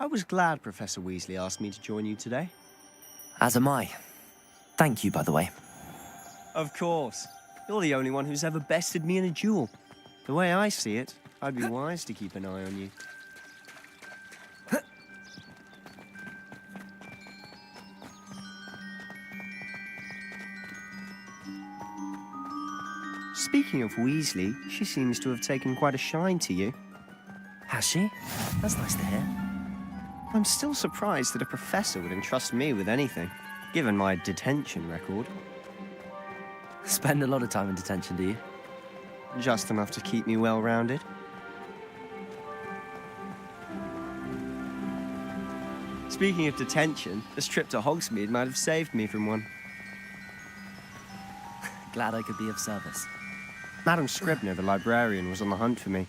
I was glad Professor Weasley asked me to join you today. As am I. Thank you, by the way. Of course. You're the only one who's ever bested me in a duel. The way I see it, I'd be wise to keep an eye on you. Speaking of Weasley, she seems to have taken quite a shine to you. Has she? That's nice to hear. I'm still surprised that a professor would entrust me with anything, given my detention record. Spend a lot of time in detention, do you? Just enough to keep me well-rounded. Speaking of detention, this trip to Hogsmeade might have saved me from one. Glad I could be of service. Madam Scribner, the librarian, was on the hunt for me,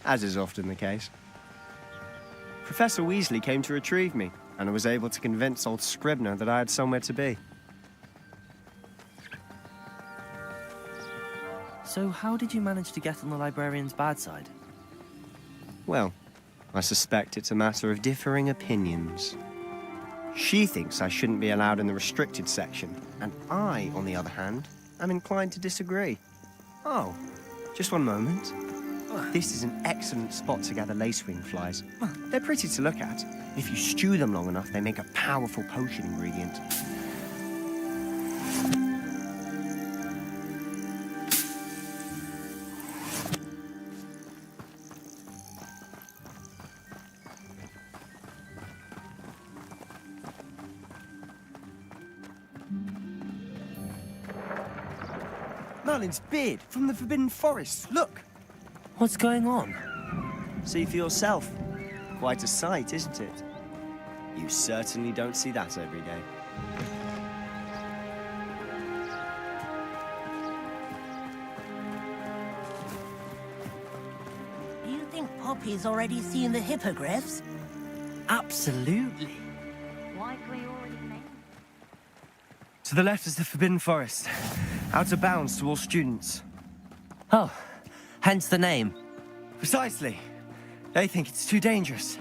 as is often the case. Professor Weasley came to retrieve me, and I was able to convince old Scribner that I had somewhere to be. So how did you manage to get on the librarian's bad side? Well, I suspect it's a matter of differing opinions. She thinks I shouldn't be allowed in the restricted section, and I, on the other hand, am inclined to disagree. Oh, just one moment. This is an excellent spot to gather lacewing flies. They're pretty to look at. If you stew them long enough, they make a powerful potion ingredient. Merlin's beard from the Forbidden Forest. Look. What's going on? See for yourself. Quite a sight, isn't it? You certainly don't see that every day. Do you think Poppy's already seen the hippogriffs? Absolutely. Likely already made. To the left is the Forbidden Forest. Out of bounds to all students. Oh, hence the name. Precisely. They think it's too dangerous.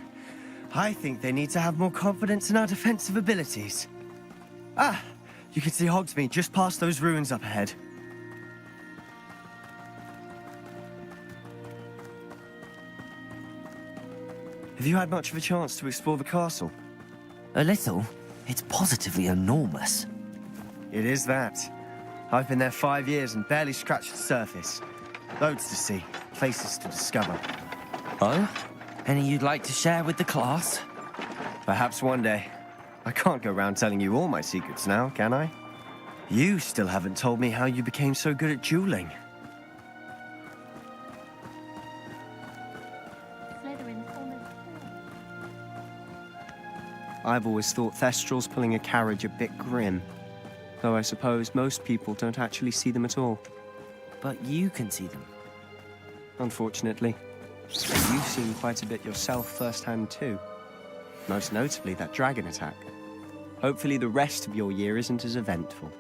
I think they need to have more confidence in our defensive abilities. Ah, you can see Hogsmeade just past those ruins up ahead. Have you had much of a chance to explore the castle? A little. It's positively enormous. It is that. I've been there 5 years and barely scratched the surface. Loads to see, places to discover. Oh? Any you'd like to share with the class? Perhaps one day. I can't go around telling you all my secrets now, can I? You still haven't told me how you became so good at dueling. I've always thought Thestrals pulling a carriage a bit grim. Though I suppose most people don't actually see them at all. But you can see them. Unfortunately. You've seen quite a bit yourself firsthand too. Most notably that dragon attack. Hopefully the rest of your year isn't as eventful.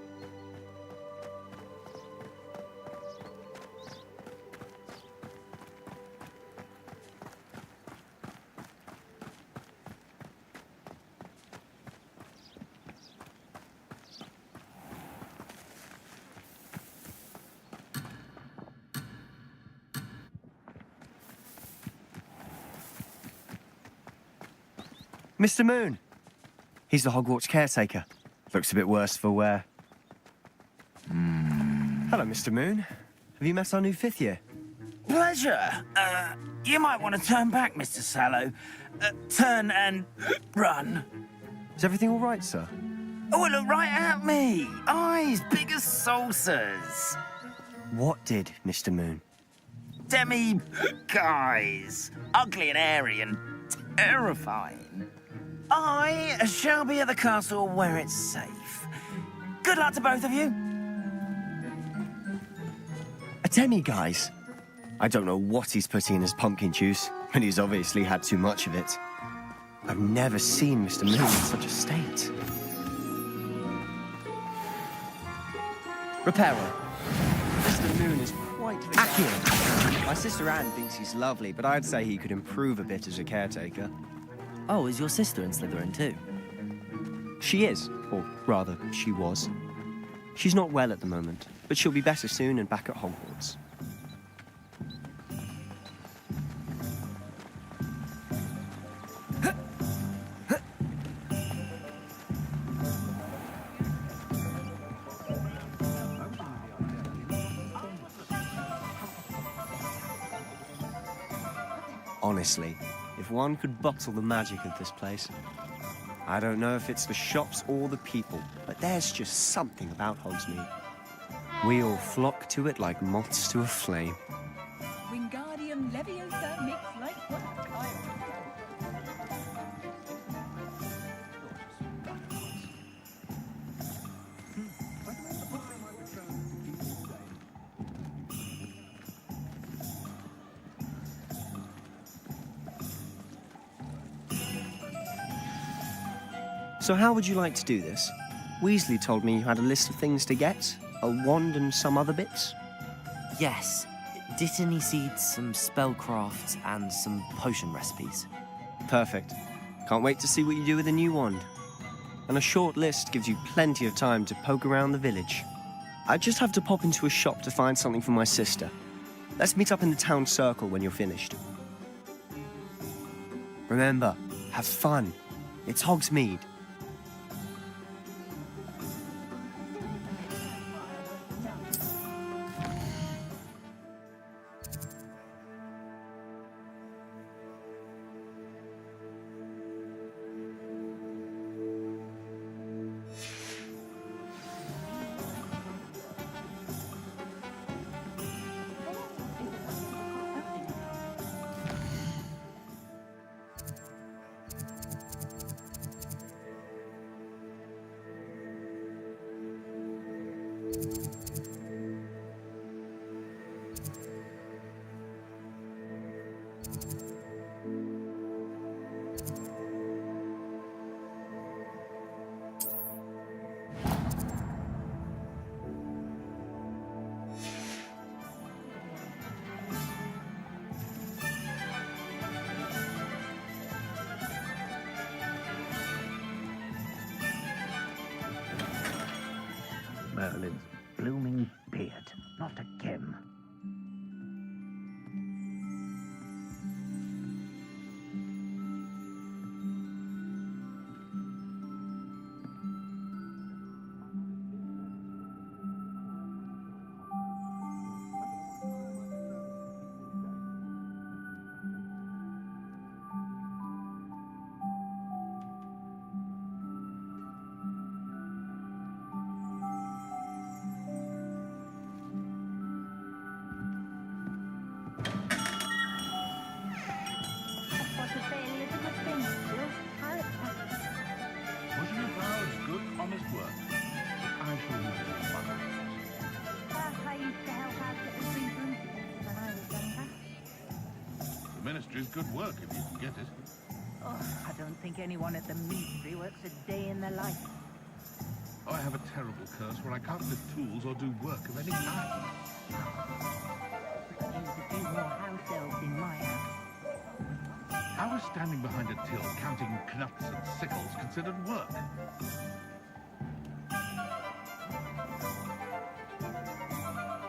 Mr. Moon! He's the Hogwarts caretaker. Looks a bit worse for wear. Hello, Mr. Moon. Have you met our new 5th year? Pleasure. You might want to turn back, Mr. Sallow. Turn and run. Is everything all right, sir? Oh, look right at me. Eyes big as saucers. What did, Mr. Moon? Guys. Ugly and airy and terrifying. I shall be at the castle where it's safe. Good luck to both of you. A demi-guise? I don't know what he's putting in his pumpkin juice, and he's obviously had too much of it. I've never seen Mr. Moon in such a state. Reparo. Mr. Moon is quite accurate. My sister Anne thinks he's lovely, but I'd say he could improve a bit as a caretaker. Oh, is your sister in Slytherin too? She is, or rather, she was. She's not well at the moment, but she'll be better soon and back at Hogwarts. Honestly, if one could bottle the magic of this place. I don't know if it's the shops or the people, but there's just something about Hogsmeade. We all flock to it like moths to a flame. Wingardium Leviosa makes life worthwhile. So how would you like to do this? Weasley told me you had a list of things to get, a wand and some other bits. Yes. Dittany seeds, some spellcrafts, and some potion recipes. Perfect. Can't wait to see what you do with the new wand. And a short list gives you plenty of time to poke around the village. I just have to pop into a shop to find something for my sister. Let's meet up in the town circle when you're finished. Remember, have fun. It's Hogsmeade. Ministry's good work if you can get it. Oh, I don't think anyone at the Ministry works a day in their life. I have a terrible curse where I can't lift tools or do work of any kind. There's a few more house elves in my house. How is standing behind a till counting knuts and sickles considered work?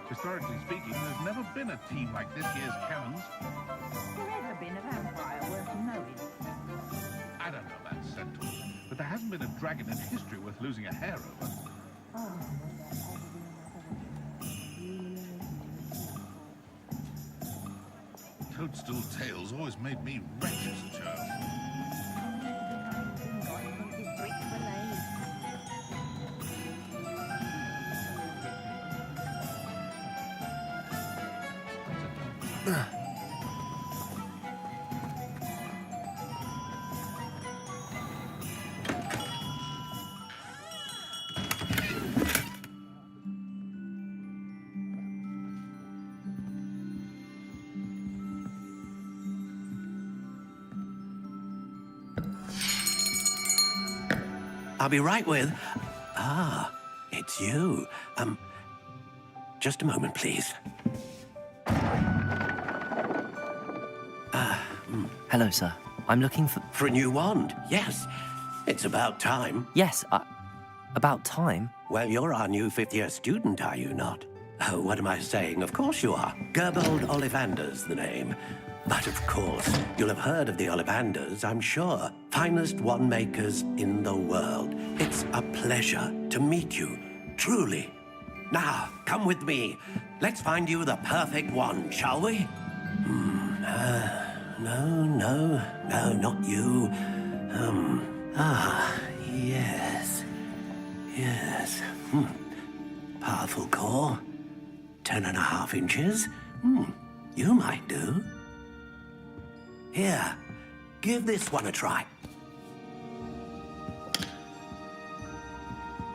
Historically speaking, there's never been a team like this year's cannons. Has there ever been a vampire worth knowing? I don't know that centaur, but there hasn't been a dragon in history worth losing a hair over. Oh, Toadstool tales always made me wretched as a child. I'll be right with... Ah, it's you. Just a moment, please. Hello, sir. I'm looking for... For a new wand, yes. It's about time. Yes, about time? Well, you're our new fifth-year student, are you not? Oh, what am I saying? Of course you are. Gerbold Ollivander's the name. But of course, you'll have heard of the Ollivanders, I'm sure. Finest wand makers in the world. It's a pleasure to meet you, truly. Now, come with me. Let's find you the perfect wand, shall we? No, not you. Yes. Powerful core. 10.5 inches. You might do. Here, give this one a try.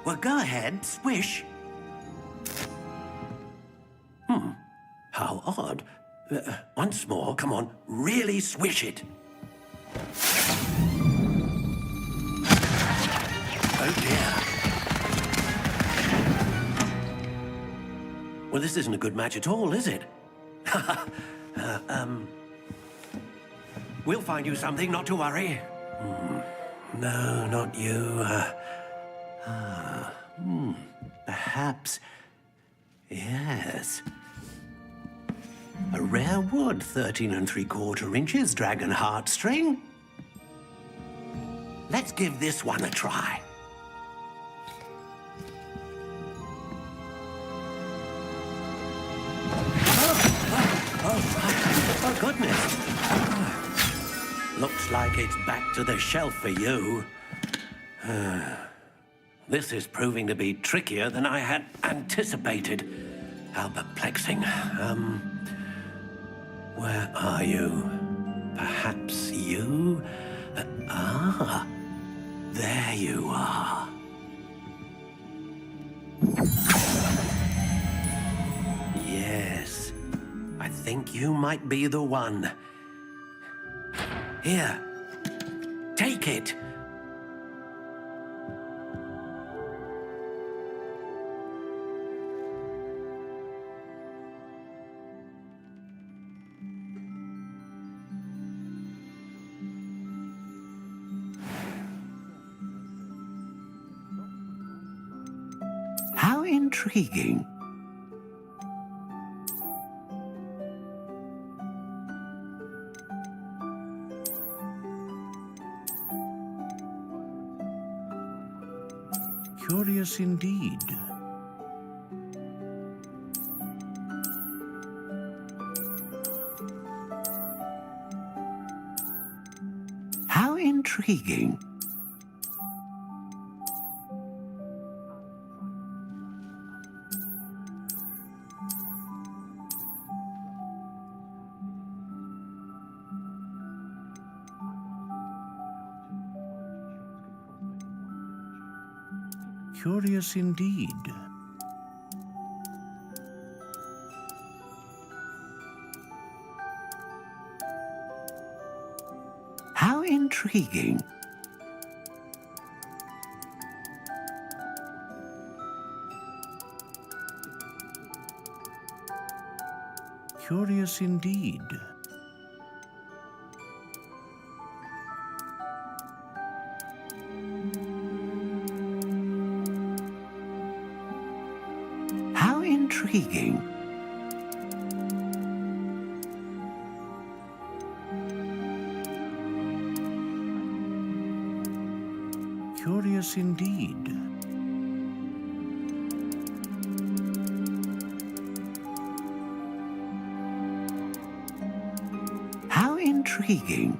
Well, go ahead, swish. How odd. Once more, come on, really swish it. Oh dear. Well, this isn't a good match at all, is it? We'll find you something, not to worry. No, not you. Perhaps... Yes. A rare wood, 13 3/4 inches, dragon heartstring. Let's give this one a try. Oh, goodness. Looks like it's back to the shelf for you. This is proving to be trickier than I had anticipated. How perplexing. Where are you? Perhaps you? There you are. Yes, I think you might be the one. Here, take it. How intriguing. Curious indeed. How intriguing. Curious indeed. intriguing. Curious indeed. How intriguing. Curious indeed. How intriguing.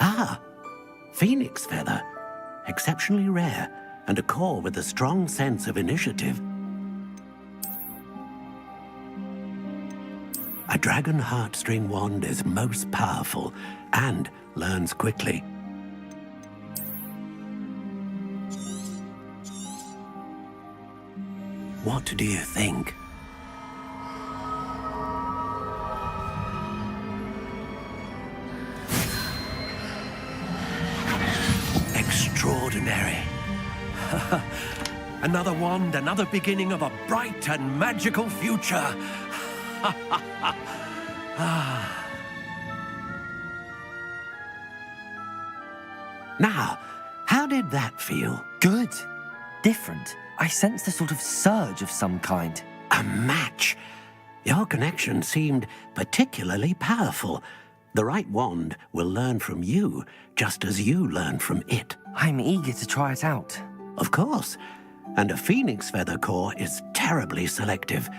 Ah, phoenix feather. Exceptionally rare, and a core with a strong sense of initiative. A dragon heartstring wand is most powerful and learns quickly. What do you think? Extraordinary. Another wand, another beginning of a bright and magical future. Now, how did that feel? Good. Different. I sensed a sort of surge of some kind. A match. Your connection seemed particularly powerful. The right wand will learn from you, just as you learn from it. I'm eager to try it out. Of course. And a phoenix feather core is terribly selective.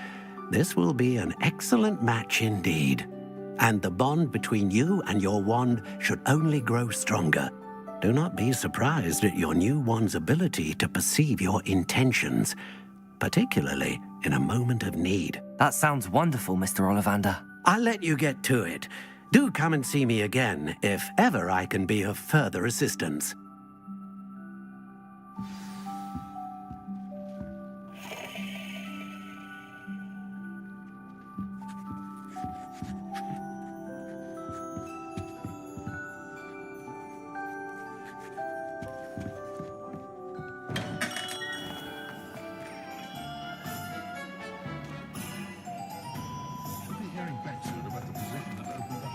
This will be an excellent match indeed. And the bond between you and your wand should only grow stronger. Do not be surprised at your new wand's ability to perceive your intentions, particularly in a moment of need. That sounds wonderful, Mr. Ollivander. I'll let you get to it. Do come and see me again if ever I can be of further assistance. Should be hearing back soon about the position that opened up.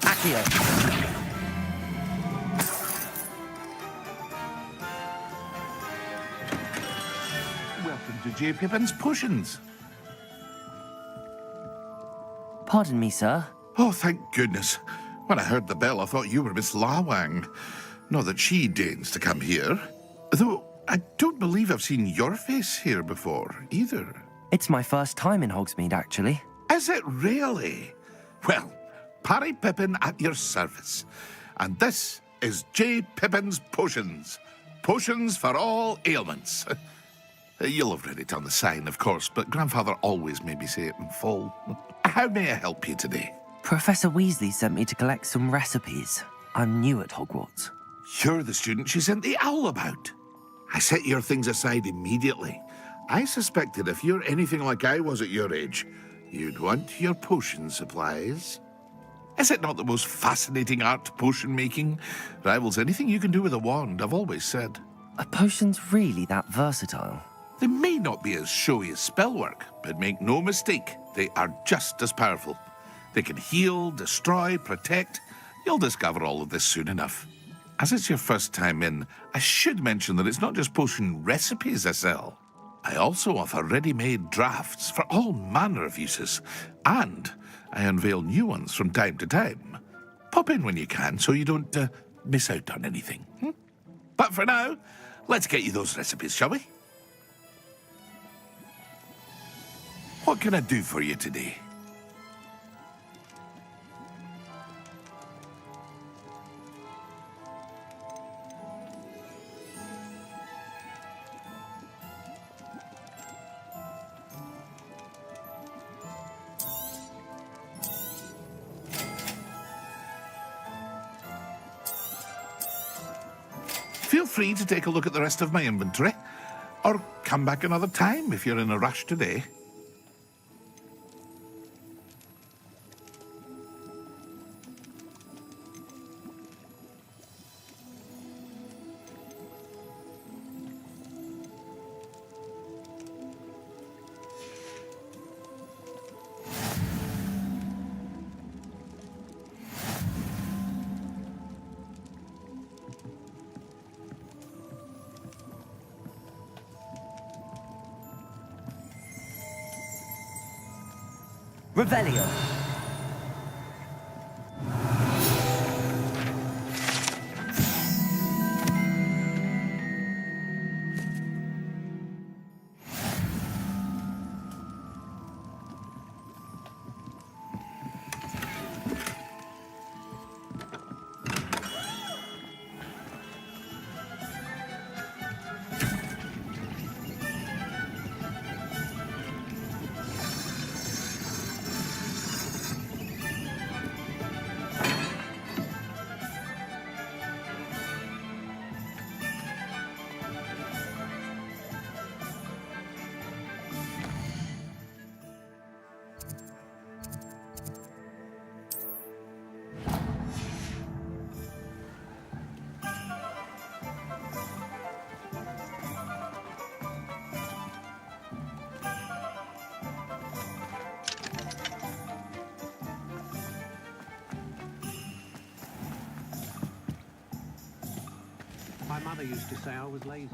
Accio. Welcome to J. Pippin's Potions. Pardon me, sir. Oh, thank goodness. When I heard the bell, I thought you were Miss Lawang. Not that she deigns to come here. Though I don't believe I've seen your face here before, either. It's my first time in Hogsmeade, actually. Is it really? Well, Parry Pippin at your service. And this is J. Pippin's Potions. Potions for all ailments. You'll have read it on the sign, of course, but Grandfather always made me say it in full. How may I help you today? Professor Weasley sent me to collect some recipes. I'm new at Hogwarts. You're the student she sent the owl about. I set your things aside immediately. I suspected if you're anything like I was at your age, you'd want your potion supplies. Is it not the most fascinating art, potion making? Rivals anything you can do with a wand, I've always said. Are potions really that versatile? They may not be as showy as spellwork, but make no mistake, they are just as powerful. They can heal, destroy, protect. You'll discover all of this soon enough. As it's your first time in, I should mention that it's not just potion recipes I sell. I also offer ready-made drafts for all manner of uses, and I unveil new ones from time to time. Pop in when you can so you don't miss out on anything. But for now, let's get you those recipes, shall we? What can I do for you today? Feel free to take a look at the rest of my inventory, or come back another time if you're in a rush today. Revelio. father used to say I was lazy.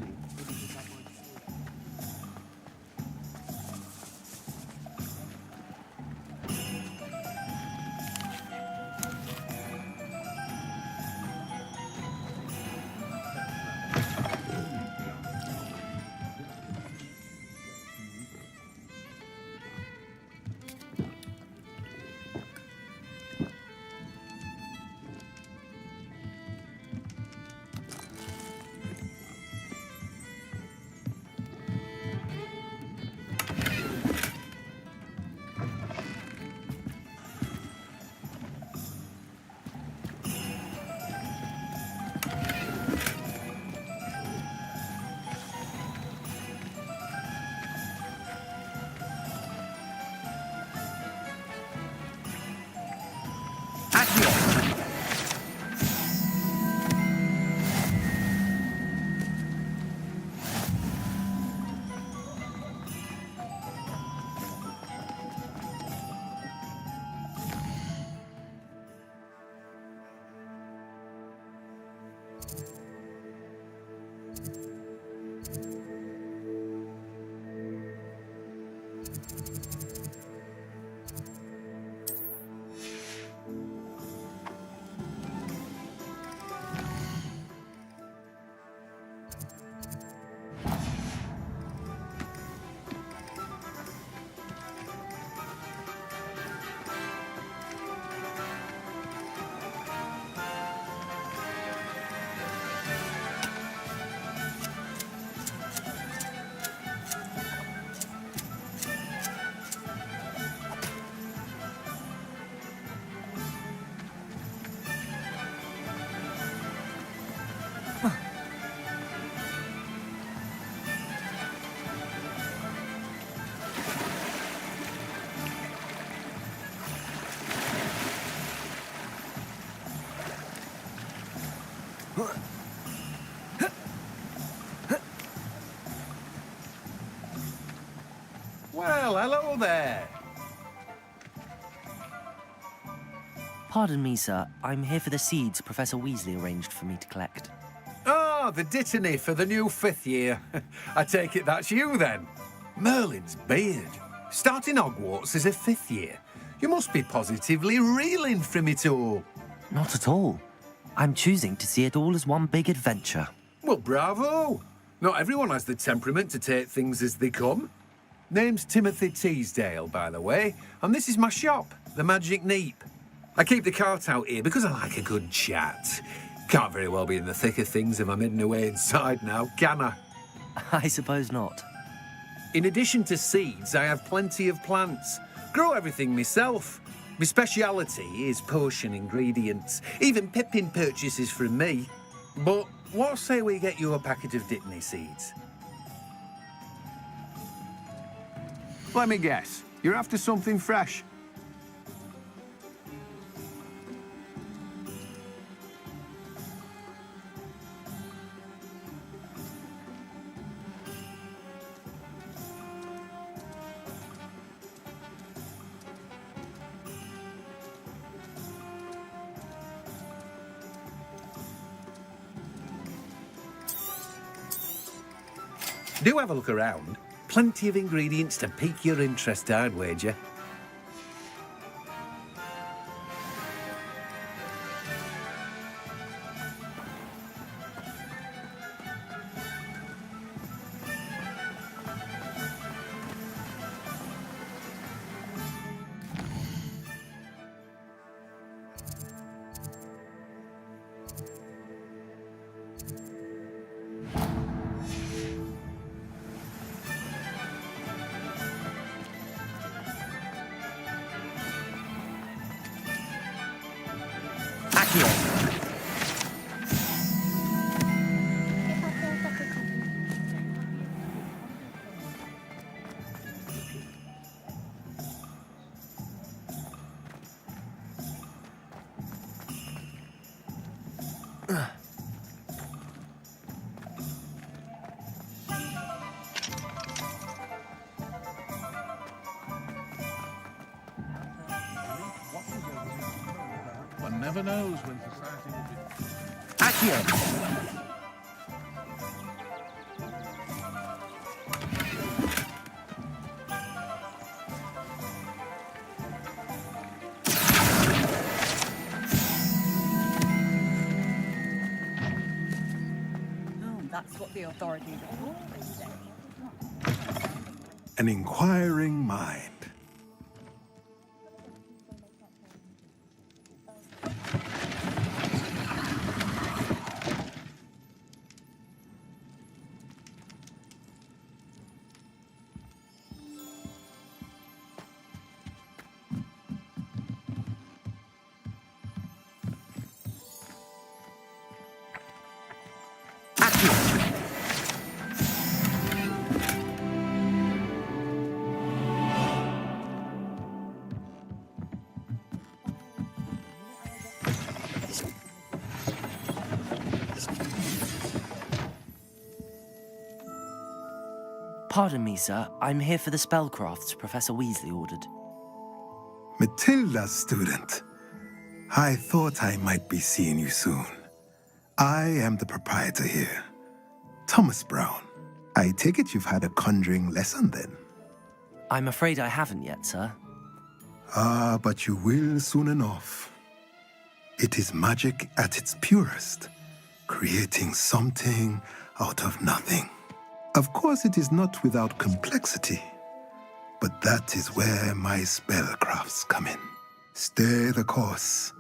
Well, hello there. Pardon me, sir. I'm here for the seeds Professor Weasley arranged for me to collect. Ah, the dittany for the new 5th year. I take it that's you, then. Merlin's beard. Starting Hogwarts as a 5th year. You must be positively reeling from it all. Not at all. I'm choosing to see it all as one big adventure. Well, bravo. Not everyone has the temperament to take things as they come. Name's Timothy Teasdale, by the way, and this is my shop, the Magic Neep. I keep the cart out here because I like a good chat. Can't very well be in the thick of things if I'm hidden away inside now, can I? I suppose not. In addition to seeds, I have plenty of plants. Grow everything myself. My speciality is potion ingredients. Even Pippin purchases from me. But what say we get you a packet of Dittany seeds? Let me guess. You're after something fresh. Do have a look around. Plenty of ingredients to pique your interest, I'd wager. One never knows when society will be... Accio! the authority. An inquiring mind. Pardon me, sir. I'm here for the spellcrafts Professor Weasley ordered. Matilda's student. I thought I might be seeing you soon. I am the proprietor here, Thomas Brown. I take it you've had a conjuring lesson then? I'm afraid I haven't yet, sir. Ah, but you will soon enough. It is magic at its purest, creating something out of nothing. Of course, it is not without complexity, but that is where my spellcrafts come in. Stay the course,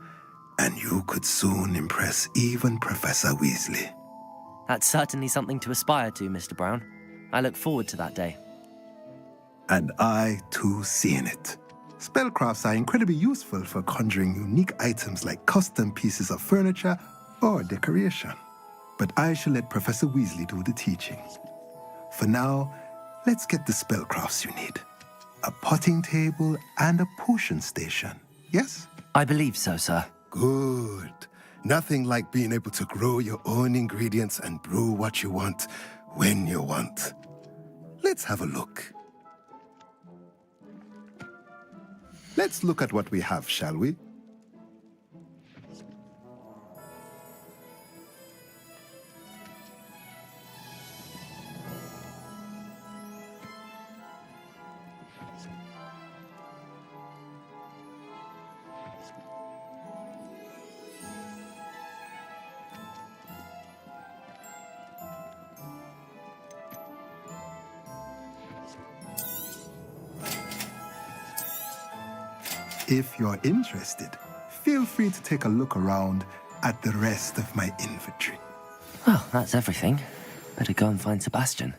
and you could soon impress even Professor Weasley. That's certainly something to aspire to, Mr. Brown. I look forward to that day. And I, too, seeing it. Spellcrafts are incredibly useful for conjuring unique items like custom pieces of furniture or decoration. But I shall let Professor Weasley do the teaching. For now, let's get the spellcrafts you need. A potting table and a potion station, yes? I believe so, sir. Good. Nothing like being able to grow your own ingredients and brew what you want, when you want. Let's have a look. Let's look at what we have, shall we? If you're interested, feel free to take a look around at the rest of my inventory. Well, that's everything. Better go and find Sebastian.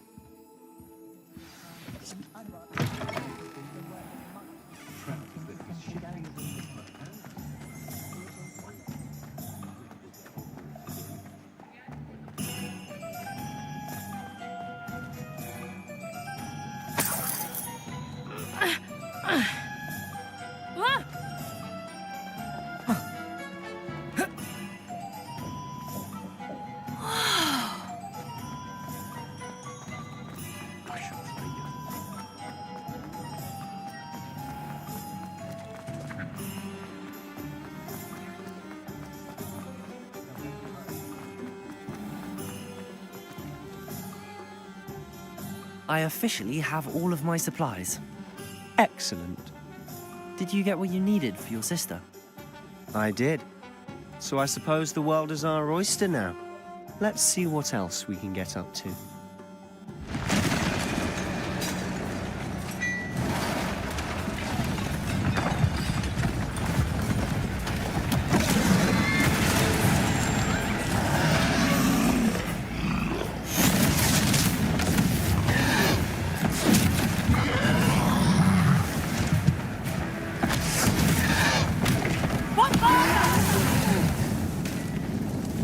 I officially have all of my supplies. Excellent. Did you get what you needed for your sister? I did. So I suppose the world is our oyster now. Let's see what else we can get up to.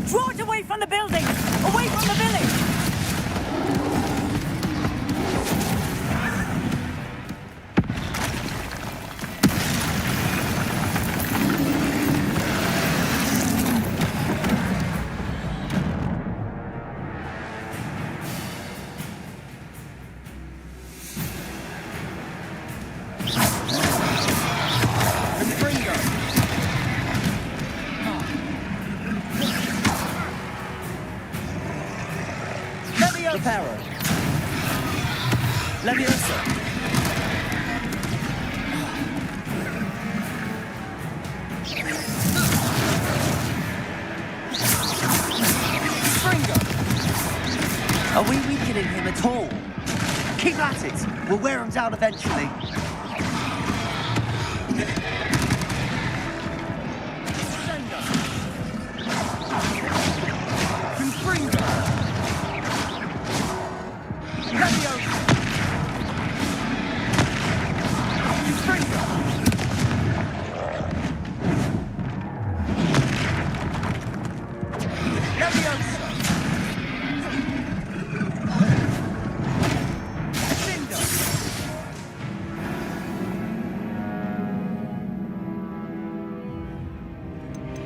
Draw it away from the building! Away from the village! Reparo. Leviosa. Springer! Are we weakening him at all? Keep at it. We'll wear him down eventually.